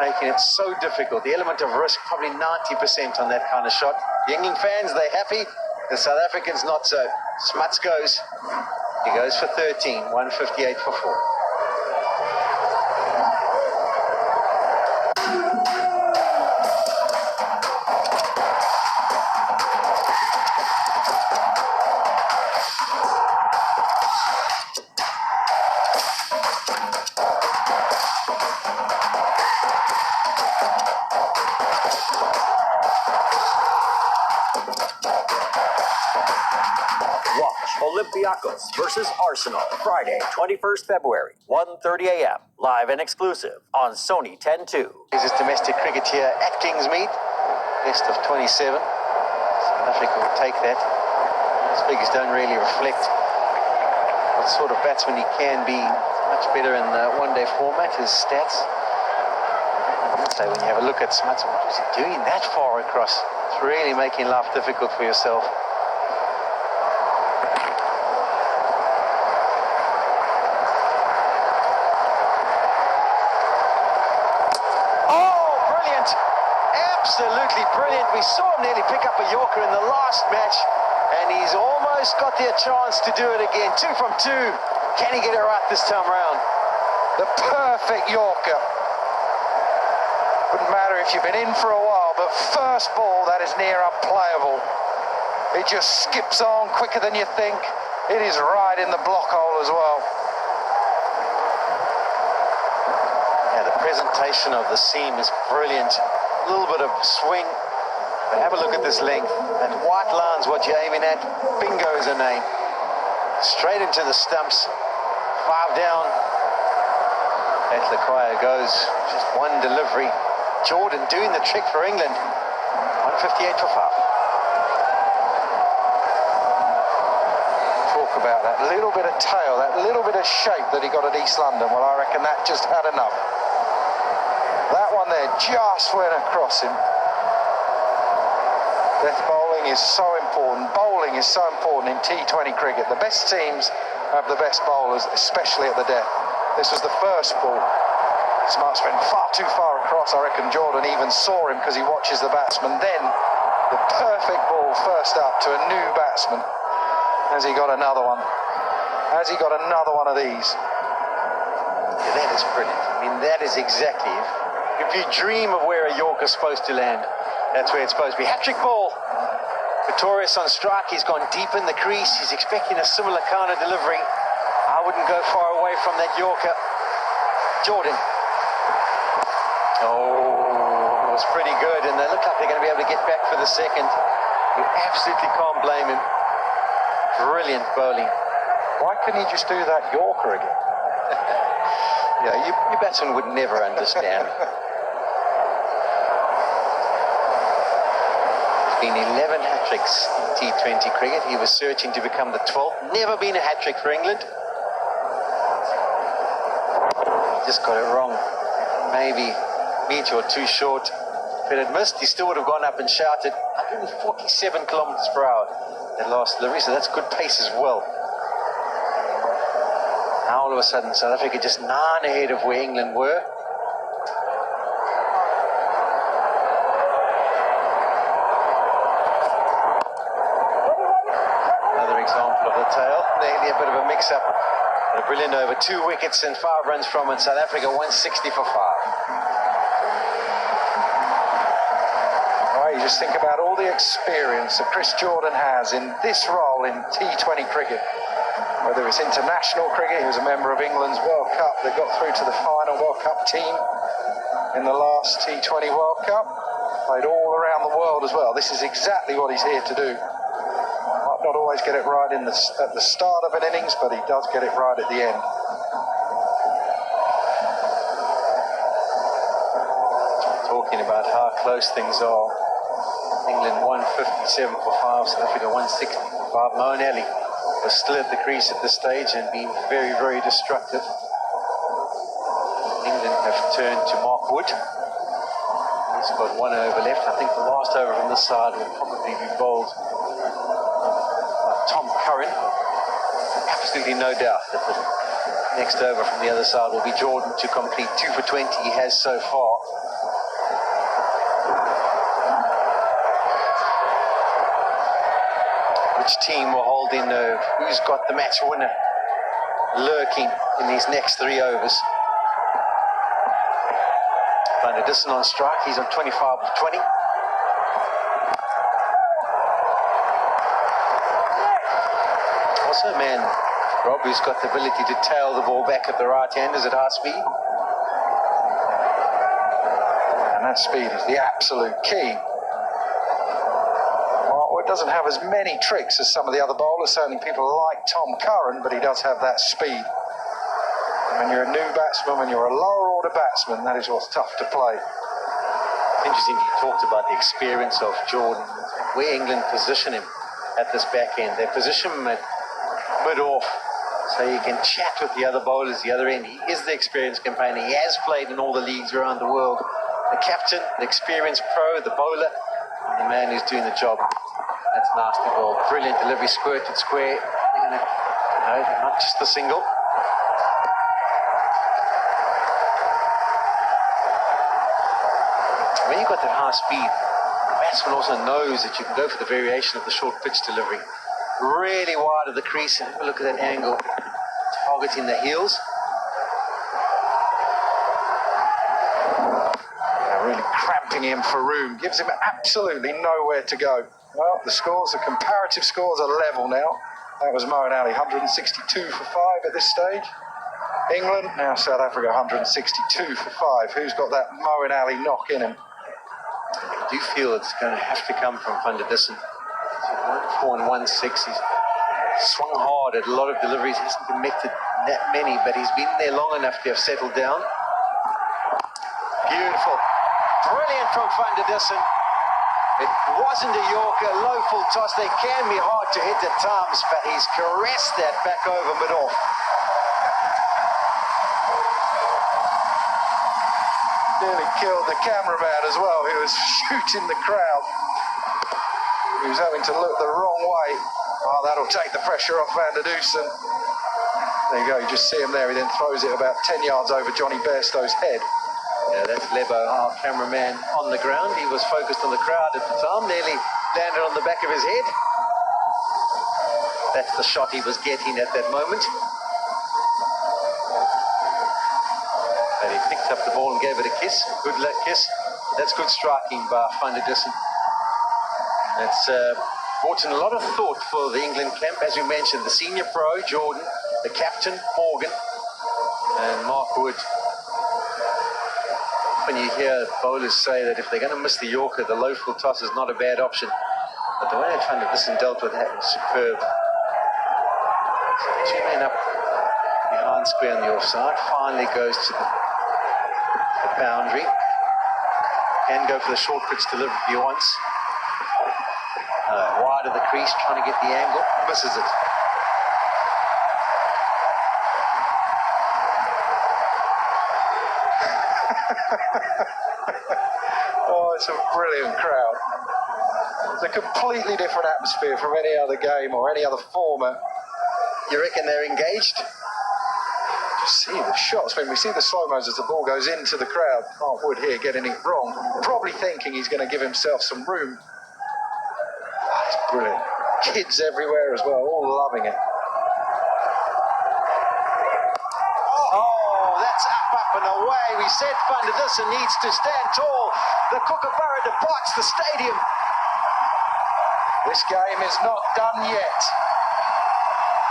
[SPEAKER 3] making it so difficult. The element of risk, probably 90% on that kind of shot. The England fans, they're happy. The South Africans, not so. Smuts goes. He goes for 13, 158 for 4.
[SPEAKER 2] Olympiacos versus Arsenal, Friday, 21st February, 1:30 a.m. Live and exclusive on Sony 10-2.
[SPEAKER 10] This is domestic cricket here at Kingsmead. Best of 27. South Africa will take that. These figures don't really reflect what sort of batsman he can be. Much better in the one-day format, his stats. So when you have a look at Smuts, what is he doing that far across? It's really making life difficult for yourself. Absolutely brilliant. We saw him nearly pick up a Yorker in the last match, and he's almost got the chance to do it again. 2 from 2. Can he get it right this time around? The perfect Yorker. Wouldn't matter if you've been in for a while, but first ball, that is near unplayable. It just skips on quicker than you think. It is right in the block hole as well. Yeah, the presentation of the seam is brilliant. A little bit of swing, but have a look at this length. That white line's what you're aiming at. Bingo is a name. Straight into the stumps. 5 down. At Lequire goes. Just one delivery. Jordan doing the trick for England. 158 for 5. Talk about that little bit of tail, that little bit of shape that he got at East London. Well, I reckon that just had enough. That one there just went across him. Death bowling is so important. Bowling is so important in T20 cricket. The best teams have the best bowlers, especially at the death. This was the first ball. Smart's been far too far across. I reckon Jordan even saw him because he watches the batsman. Then the perfect ball first up to a new batsman. Has he got another one? Has he got another one of these? Yeah, that is brilliant. I mean, that is exactly it. If you dream of where a Yorker's supposed to land, that's where it's supposed to be. Hat-trick ball. Pretorius on strike. He's gone deep in the crease. He's expecting a similar kind of delivery. I wouldn't go far away from that Yorker. Jordan. Oh, it was pretty good, and they look like they're going to be able to get back for the second. You absolutely can't blame him. Brilliant bowling. Why couldn't he just do that Yorker again? Yeah, your batsman would never understand. There's been 11 hat-tricks in T20 cricket. He was searching to become the 12th. Never been a hat-trick for England. He just got it wrong. Maybe a metre or two short. If it had missed, he still would have gone up and shouted 147 kilometres per hour at last delivery, so that's good pace as well. Now all of a sudden South Africa just 9 ahead of where England were. Another example of the tail. Nearly a bit of a mix-up. A brilliant over. 2 wickets and 5 runs from it. South Africa 160 for 5. All right, you just think about all the experience that Chris Jordan has in this role in T20 cricket. Whether it's international cricket, he was a member of England's World Cup. They got through to the final World Cup team in the last T20 World Cup. Played all around the world as well. This is exactly what he's here to do. Might not always get it right at the start of an innings, but he does get it right at the end. Talking about how close things are. England 157 for 5, South Africa 160 for 5. Moeen Ali was still at the crease at this stage and being very, very destructive. England have turned to Mark Wood. He's got 1 over left. I think the last over from this side will probably be bowled by Tom Curran. Absolutely no doubt that the next over from the other side will be Jordan to complete 2 for 20 he has so far. Which team will hold in nerve? Who's got the match winner lurking in these next 3 overs? Van der Dussen on strike. He's on 25 of 20. Also a man, Rob, who's got the ability to tail the ball back at the right handers at high speed. And that speed is the absolute key.
[SPEAKER 8] Doesn't have as many tricks as some of the other bowlers, certainly people like Tom Curran, but he does have that speed. When you're a new batsman, when you're a lower order batsman, that is what's tough to play.
[SPEAKER 10] Interesting, you talked about the experience of Jordan, where England position him at this back end. They position him at mid-off, so you can chat with the other bowlers the other end. He is the experienced campaigner. He has played in all the leagues around the world. The captain, the experienced pro, the bowler, and the man who's doing the job. That's a nasty ball. Brilliant delivery, squirted square. They're gonna, no, not just the single. When you've got that high speed, the batsman also knows that you can go for the variation of the short pitch delivery. Really wide of the crease, and have a look at that angle, targeting the heels.
[SPEAKER 8] Really cramping him for room, gives him absolutely nowhere to go. Well, the scores, the comparative scores are level now. That was Moeen Ali, 162 for 5 at this stage. England, now South Africa, 162 for 5. Who's got that Moeen Ali knock in him?
[SPEAKER 10] I do feel it's going to have to come from Van der Dussen. 1-4 and 1-6. He's swung hard at a lot of deliveries. He hasn't connected that many, but he's been there long enough to have settled down. Beautiful. Brilliant from Van der Dussen. It wasn't a Yorker, low full toss. They can be hard to hit at times, but he's caressed that back over mid-off.
[SPEAKER 8] Nearly killed the cameraman as well, who was shooting the crowd. He was having to look the wrong way. Oh, that'll take the pressure off Van der Dussen. There you go, you just see him there. He then throws it about 10 yards over Johnny Bairstow's head.
[SPEAKER 10] Yeah, that's Lebo, our cameraman, on the ground. He was focused on the crowd at the time, nearly landed on the back of his head. That's the shot he was getting at that moment. But he picked up the ball and gave it a kiss. Good luck kiss. That's good striking by Van der Dussen. That's brought in a lot of thought for the England camp. As we mentioned, the senior pro, Jordan, the captain, Morgan, and Mark Wood. When you hear bowlers say that if they're going to miss the Yorker, the low full toss is not a bad option. But the way that Van der Dussen dealt with that was superb. So 2 men up behind square on the offside. Finally goes to the boundary. Can go for the short pitch delivery if he wants. Wide of the crease, trying to get the angle. Misses it.
[SPEAKER 8] Oh, it's a brilliant crowd. It's a completely different atmosphere from any other game or any other format.
[SPEAKER 10] You reckon they're engaged?
[SPEAKER 8] Just see the shots when we see the slow-mos as the ball goes into the crowd. Mark Wood here getting it wrong, probably thinking he's going to give himself some room. Oh, it's brilliant. Kids everywhere as well, all loving it.
[SPEAKER 10] Oh, that's up and away. We said Van der Dussen needs to stand tall. The Kookaburra departs the stadium.
[SPEAKER 8] This game is not done yet.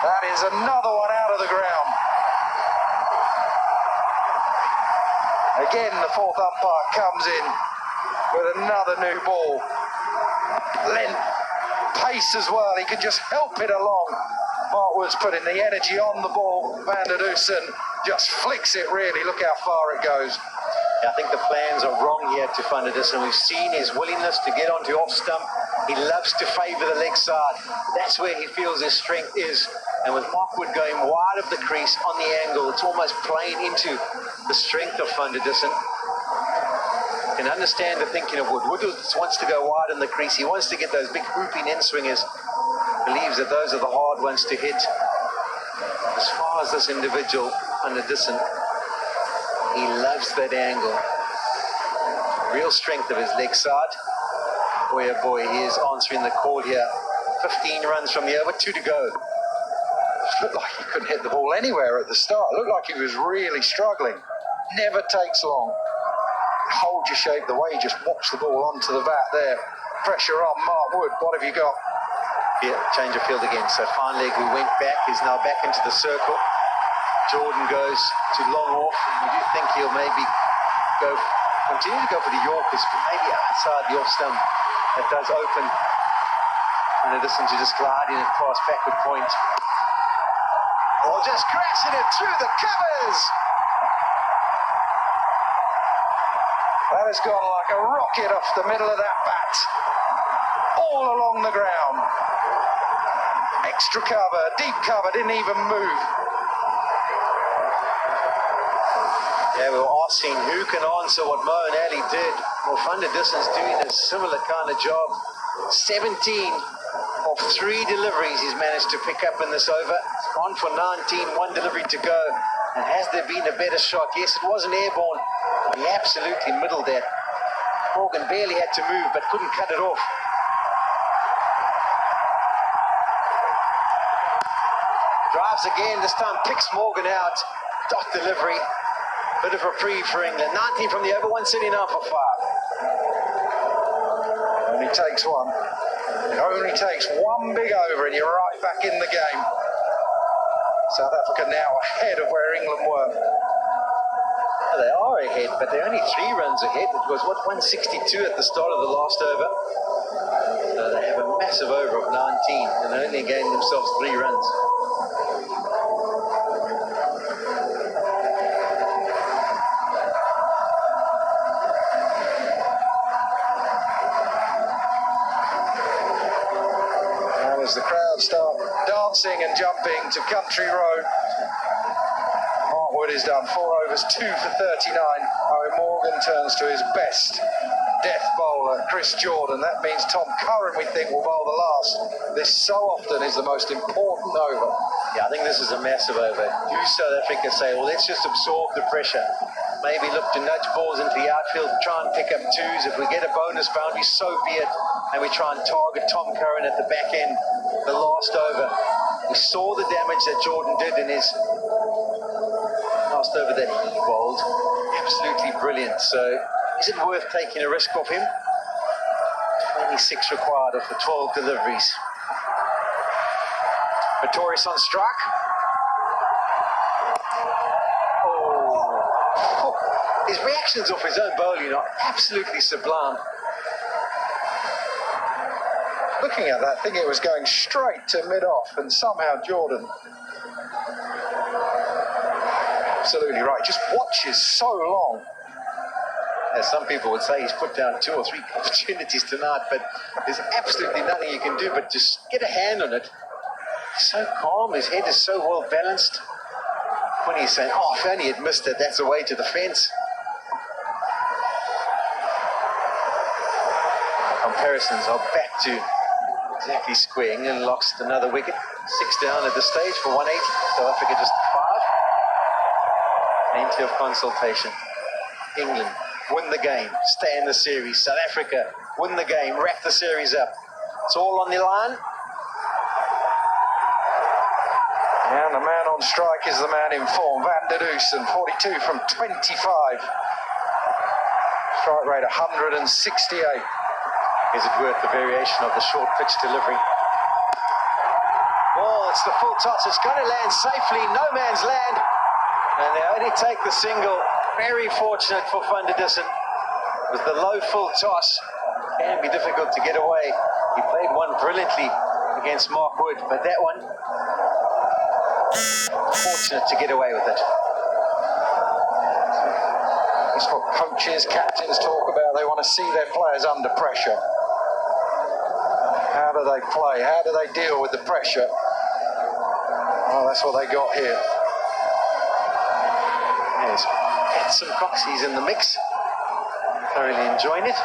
[SPEAKER 8] That is another one out of the ground. Again, the fourth umpire comes in with another new ball. Length, pace as well. He can just help it along. Mark Wood's putting the energy on the ball. Van der Dussen just flicks it really. Look how far it goes.
[SPEAKER 10] I think the plans are wrong here to Van der Dussen. We've seen his willingness to get onto off stump. He loves to favour the leg side. That's where he feels his strength is. And with Mark Wood going wide of the crease on the angle, it's almost playing into the strength of Van der Dussen. You can understand the thinking of Wood. Wood wants to go wide in the crease. He wants to get those big hooping end swingers. Believes that those are the hard ones to hit. As far as this individual, Van der Dussen, he loves that angle. Real strength of his leg side. Boy, oh boy, he is answering the call here. 15 runs from the over, 2 to go.
[SPEAKER 8] It looked like he couldn't hit the ball anywhere at the start. It looked like he was really struggling. Never takes long. Hold your shape the way you just watch the ball onto the bat there. Pressure on Mark Wood. What have you got?
[SPEAKER 10] Yeah, change of field again. So fine leg who went back is now back into the circle. Jordan goes to long off. You do think he'll maybe continue to go for the Yorkers, but maybe outside the off stump. That does open And listen to just gliding it past backward point. Or just crashing it through the covers. That has gone like a rocket off the middle of that bat. All along the ground. Extra cover, deep cover, didn't even move. Yeah, we were asking who can answer what Moeen Ali did. Well, Van der Dussen's doing a similar kind of job. 17 of 3 deliveries he's managed to pick up in this over. It's gone for 19, 1 delivery to go. And has there been a better shot? Yes, it wasn't airborne. He absolutely middled that. Morgan barely had to move, but couldn't cut it off. Drives again, this time picks Morgan out. Dot delivery. Bit of reprieve for England. 19 from the over, 179 for 5. Only takes one. It only takes one big over and you're right back in the game. South Africa now ahead of where England were. They are ahead, but they're only 3 runs ahead. It was, 162 at the start of the last over. So they have a massive over of 19 and they only gained themselves 3 runs. As the crowd start dancing and jumping to Country Road. Markwood is done 4 overs, 2 for 39. Owen Morgan turns to his best death bowler, Chris Jordan. That means Tom Curran, we think, will bowl the last. This so often is the most important over. Yeah, I think this is a massive over. Do South Africa say, well, let's just absorb the pressure. Maybe look to nudge balls into the outfield, try and pick up 2s. If we get a bonus boundary, so be it. And we try and target Tom Curran at the back end, the last over. We saw the damage that Jordan did in his last over that he bowled. Absolutely brilliant. So is it worth taking a risk of him? 26 required of the 12 deliveries. Pretorius on strike. Oh, his reactions off his own bowling are absolutely sublime. Looking at that, thinking it was going straight to mid-off, and somehow Jordan, absolutely right, just watches so long. As some people would say, he's put down 2 or 3 opportunities tonight, but there's absolutely nothing you can do but just get a hand on it. He's so calm, his head is so well balanced. When he's saying, oh, if only he'd missed it, that's away to the fence. Comparisons are back to exactly square. England lost another wicket. 6 down at this stage for 180. South Africa just 5. Plenty of consultation. England win the game, stay in the series. South Africa win the game, wrap the series up. It's all on the line. And the man on strike is the man in form, Van der Dussen, 42 from 25. Strike rate 168. Is it worth the variation of the short pitch delivery? Oh, it's the full toss. It's going to land safely. No man's land. And they only take the single. Very fortunate for Van der Dussen. With the low full toss, it can be difficult to get away. He played one brilliantly against Mark Wood, but that one, fortunate to get away with it. That's what coaches, captains talk about. They want to see their players under pressure. How do they play? How do they deal with the pressure? Well, that's what they got here. There's Edson Cox, he's in the mix. Thoroughly enjoying it.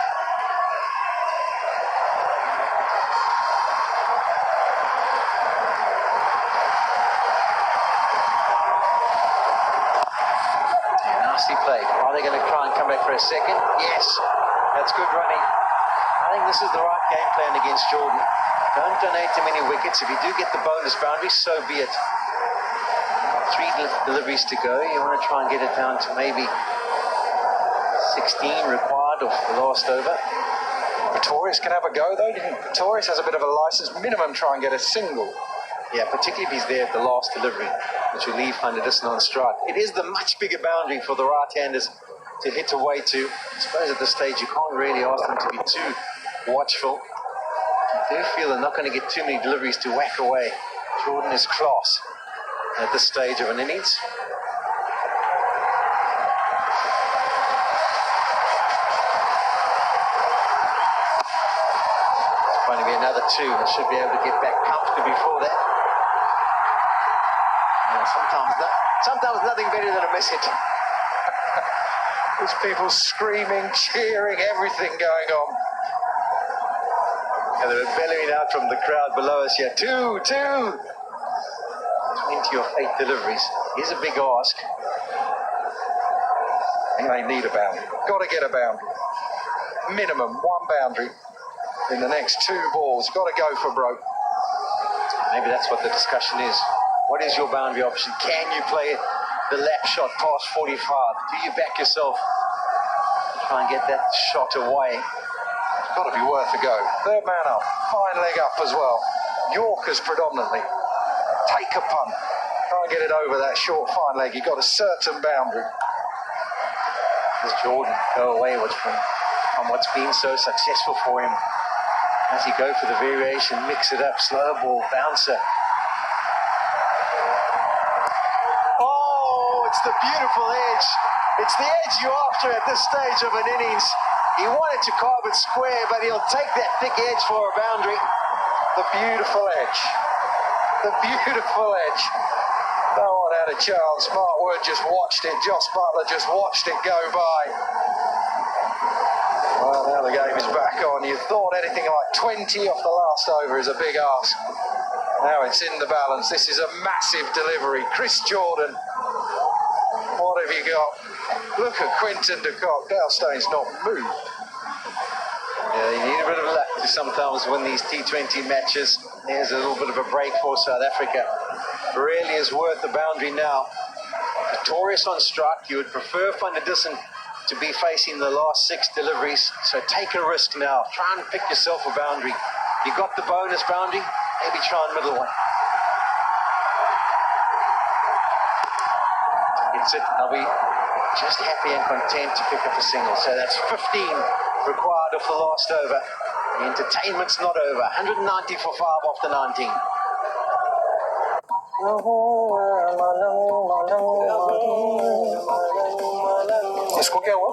[SPEAKER 10] Yeah, nicely played. Are they going to try and come back for a second? Yes, that's good running. I think this is the right game plan against Jordan. Don't donate too many wickets. If you do get the bonus boundary, so be it. 3 deliveries to go. You want to try and get it down to maybe 16 required of the last over. Pretorius can have a go though. Pretorius has a bit of a license. Minimum try and get a single. Yeah, particularly if he's there at the last delivery, which will leave Van der Dussen on strike. It is the much bigger boundary for the right-handers to hit away to. I suppose at this stage you can't really ask them to be too watchful. I do feel they're not going to get too many deliveries to whack away. Jordan is class at this stage of an innings. It's going to be another 2. I should be able to get back comfortably before that. Sometimes nothing better than a miss hit. There's people screaming, cheering, everything going on. And they're bellowing out from the crowd below us here. 2, 2. 20 of 8 deliveries is a big ask. And they need a boundary. Got to get a boundary. Minimum 1 boundary in the next 2 balls. Got to go for broke. Maybe that's what the discussion is. What is your boundary option? Can you play the lap shot past 45? Do you back yourself to try and get that shot away? It's got to be worth a go. Third man up. Fine leg up as well. Yorkers predominantly. Take a punt. Try and get it over that short fine leg. You've got a certain boundary. Does Jordan go away from what's been so successful for him? As he go for the variation, mix it up, slow ball, bouncer. It's the beautiful edge. It's the edge you're after at this stage of an innings. He wanted to carve it square, but he'll take that thick edge for a boundary. The beautiful edge. The beautiful edge. No one had a chance. Mark Wood just watched it. Joss Butler just watched it go by. Well, now the game is back on. You thought anything like 20 off the last over is a big ask. Now it's in the balance. This is a massive delivery. Chris Jordan. What have you got? Look at Quinton de Kock. Dale Stone's not moved. Yeah, you need a bit of luck to sometimes win these T20 matches. There's a little bit of a break for South Africa. Really is worth the boundary now. Victorious on strike. You would prefer Van der Dussen to be facing the last 6 deliveries. So take a risk now. Try and pick yourself a boundary. You got the bonus boundary. Maybe try and middle one. It's it. I'll be just happy and content to pick up a single. So that's 15 required off the last over. The entertainment's not over. 190 for 5 off the 19.
[SPEAKER 9] इसको क्या हुआ?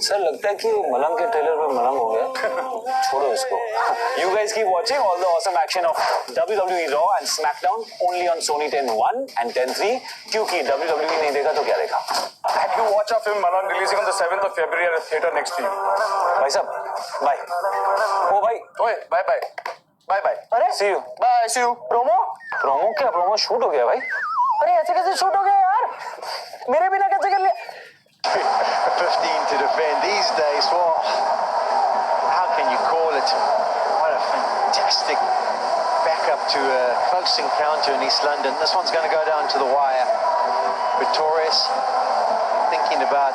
[SPEAKER 9] Sir लगता है कि मलंग के trailer में मलंग हो गया. छोड़ो इसको. You guys keep watching all the awesome action of WWE Raw and SmackDown only on Sony 10.1 and 10.3 क्योंकि WWE नहीं देखा तो क्या देखा?
[SPEAKER 11] And you watch our film Malan releasing on the 7th of February at a theatre next to you.
[SPEAKER 9] भाई साहब, bye. ओ भाई,
[SPEAKER 11] ओए, bye bye. Bye bye.
[SPEAKER 9] अरे see you.
[SPEAKER 11] Bye, see you.
[SPEAKER 9] Promo क्या? प्रोमो शूट हो गया भाई. अरे ऐसे कैसे शूट हो गया यार? मेरे बिना कैसे कर लिया?
[SPEAKER 10] 15 to defend these days. Well, how can you call it? What a fantastic backup to a close encounter in East London. This one's going to go down to the wire. Victorious, thinking about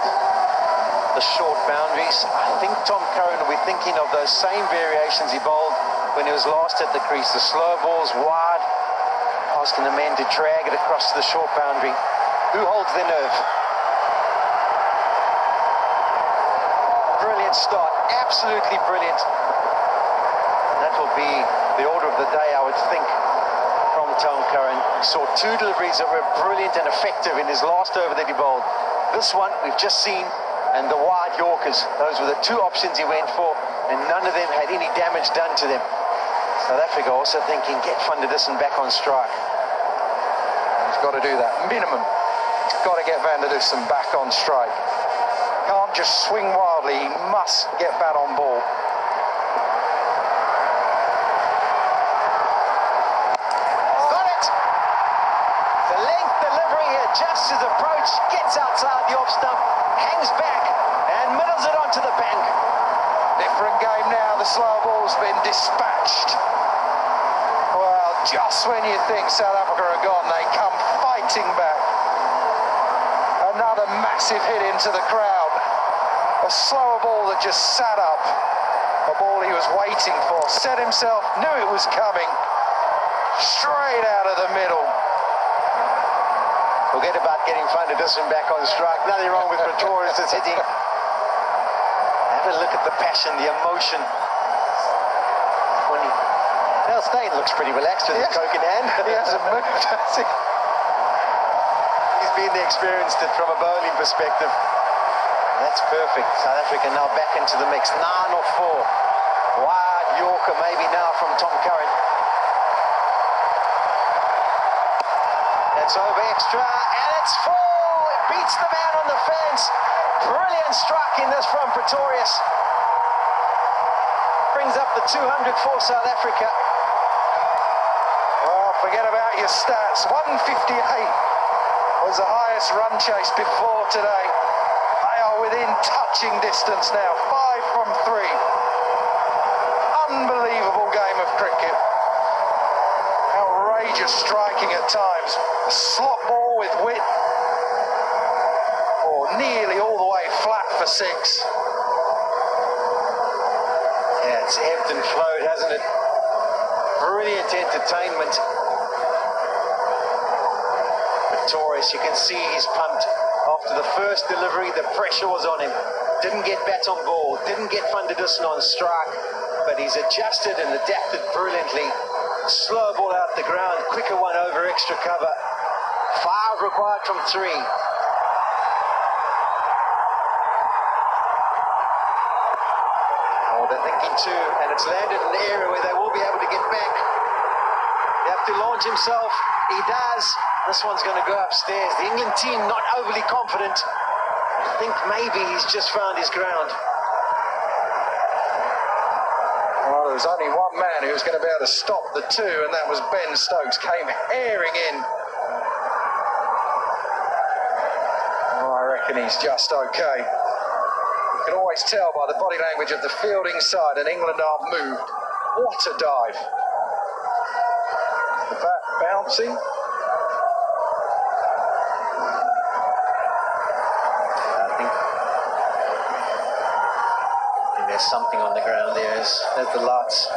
[SPEAKER 10] the short boundaries. I think Tom Curran will be thinking of those same variations he bowled when he was last at the crease. The slow balls wide, asking the men to drag it across to the short boundary. Who holds their nerve? Brilliant start, absolutely brilliant. And that will be the order of the day, I would think, from Tom Curran. He saw 2 deliveries that were brilliant and effective in his last over that he bowled. This one we've just seen, and the wide Yorkers, those were the 2 options he went for, and none of them had any damage done to them. South Africa also thinking, get Van der Dussen back on strike. He's got to do that, minimum. He's got to get Van der Dussen back on strike. Can't just swing wildly, he must get bat on ball. Got it! The length delivery, adjusts his approach, gets outside the off stump, hangs back and middles it onto the bank. Different game now, the slow ball's been dispatched. Well, just when you think South Africa are gone, they come fighting back. Another massive hit into the crowd. A slower ball that just sat up. A ball he was waiting for. Set himself, knew it was coming. Straight out of the middle. Forget about getting Van der Dussen back on strike. Nothing wrong with Pretorius that's hitting. Have a look at the passion, the emotion. Dale Steyn looks pretty relaxed with his Coke in hand.
[SPEAKER 8] He hasn't moved, has he?
[SPEAKER 10] He's been experienced it from a bowling perspective. That's perfect. South Africa now back into the mix. 9 or 4. Wide Yorker maybe now from Tom Curran. That's over extra, and it's full. It beats the man on the fence. Brilliant striking this from Pretorius. Brings up the 200 for South Africa.
[SPEAKER 8] Well, forget about your stats. 158 was the highest run chase before today. They are within touching distance now. 5 from 3. Unbelievable game of cricket. Outrageous striking at times. A slot ball with wit. Or nearly all the way flat for 6.
[SPEAKER 10] Yeah, it's ebbed and flowed, hasn't it? Brilliant entertainment. Pretorius, you can see he's pumped. After the first delivery, the pressure was on him. Didn't get bat on ball, didn't get Van der Dussen on strike, but he's adjusted and adapted brilliantly. Slow ball out the ground, quicker one over extra cover. 5 required from 3. Oh, they're thinking 2, and it's landed in an area where they will be able to get back. They have to launch himself. He does. This one's going to go upstairs. The England team not overly confident. I think maybe he's just found his ground.
[SPEAKER 8] Well, there was only one man who was going to be able to stop the 2, and that was Ben Stokes. Came herring in. Oh, I reckon he's just okay. You can always tell by the body language of the fielding side, and England aren't moved. What a dive. The bat bouncing.
[SPEAKER 10] There's something on the ground there as the lights.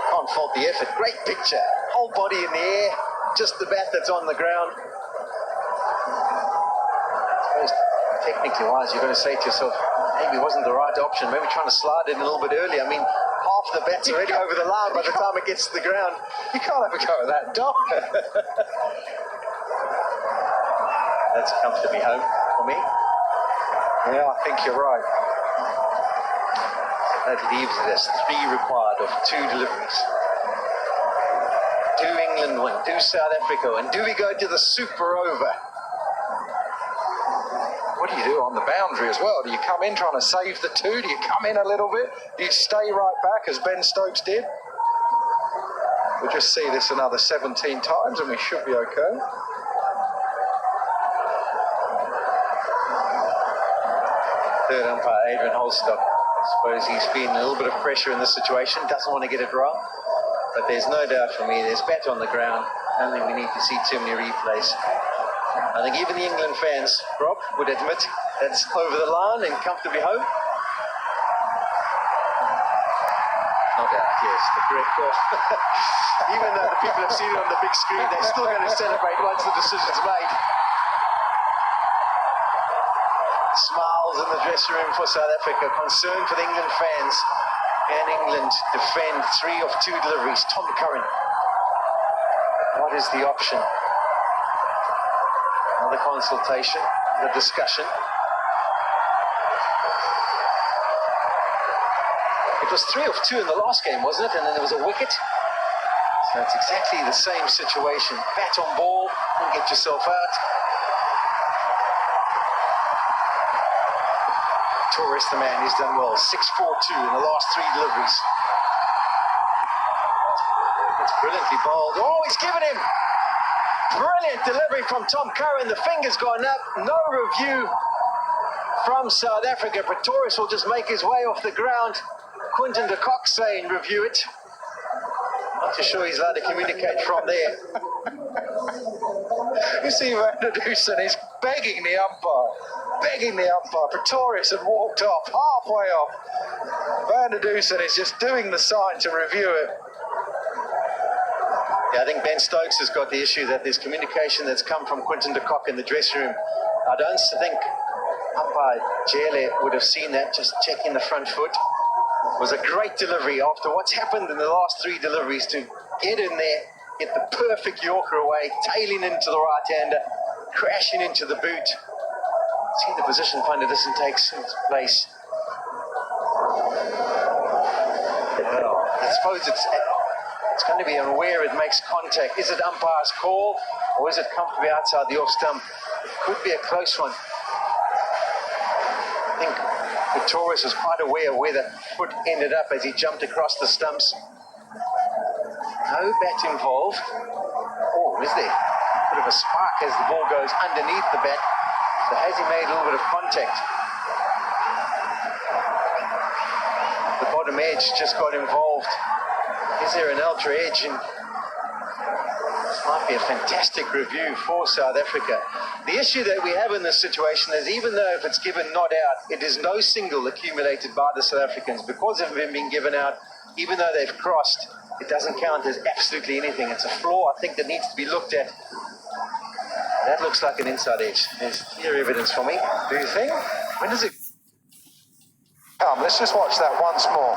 [SPEAKER 10] Can't fault the effort. Great picture. Whole body in the air. Just the bat that's on the ground. I suppose technically wise, you're going to say to yourself, maybe it wasn't the right option. Maybe trying to slide it in a little bit earlier. I mean, half the bat's already over the line by the time it gets to the ground.
[SPEAKER 8] You can't have a go at that, Doc.
[SPEAKER 10] That's comfortably home for me.
[SPEAKER 8] Yeah, I think you're right.
[SPEAKER 10] That leaves it as 3 required of 2 deliveries. Do England win? Do South Africa win? Do we go to the super over?
[SPEAKER 8] What do you do on the boundary as well? Do you come in trying to save the 2? Do you come in a little bit? Do you stay right back as Ben Stokes did? We'll just see this another 17 times and we should be okay.
[SPEAKER 10] Third umpire, Adrian Holstock. I suppose he's feeling a little bit of pressure in this situation, doesn't want to get it wrong. But there's no doubt for me, there's bat on the ground. I don't think we need to see too many replays. I think even the England fans, Rob, would admit that's over the line and comfortably home. No doubt, yes, the correct call. Even though the people have seen it on the big screen, they're still going to celebrate once the decision's made. Smiles in the dressing room for South Africa, concern for the England fans. Can England defend 3 of 2 deliveries? Tom Curran. What is the option? Another consultation, the discussion. It was 3 of 2 in the last game, wasn't it? And then there was a wicket. So it's exactly the same situation. Bat on ball, and get yourself out. Torres, the man, he's done well. 6-4-2 in the last 3 deliveries. It's brilliantly bowled. Oh, he's given him! Brilliant delivery from Tom Curran. The finger's gone up. No review from South Africa. Pretorius will just make his way off the ground. Quinton de Kock saying review it. Not too sure he's allowed to communicate from there.
[SPEAKER 8] You see Van der Dussen is begging the umpire. Pretorius had walked off, halfway off. Van der Dussen is just doing the sign to review it.
[SPEAKER 10] Yeah, I think Ben Stokes has got the issue that there's communication that's come from Quinton de Kock in the dressing room. I don't think umpire Jele would have seen that, just checking the front foot. It was a great delivery after what's happened in the last 3 deliveries to get in there, get the perfect Yorker away, tailing into the right-hander, crashing into the boot. See the position punter doesn't take place. Well, I suppose it's going to be on where it makes contact. Is it umpire's call or is it comfortably outside the off stump? It could be a close one. I think Victorious was quite aware where the foot ended up as he jumped across the stumps. No bat involved. Oh, is there? A bit of a spark as the ball goes underneath the bat. So has he made a little bit of contact? The bottom edge just got involved. Is there an ultra edge? And this might be a fantastic review for South Africa. The issue that we have in this situation is even though if it's given not out, it is no single accumulated by the South Africans. Because of him being given out, even though they've crossed, it doesn't count as absolutely anything. It's a flaw, I think, that needs to be looked at. That looks like an inside edge. There's clear evidence for me. Do you think? When does it
[SPEAKER 8] come? Let's just watch that once more.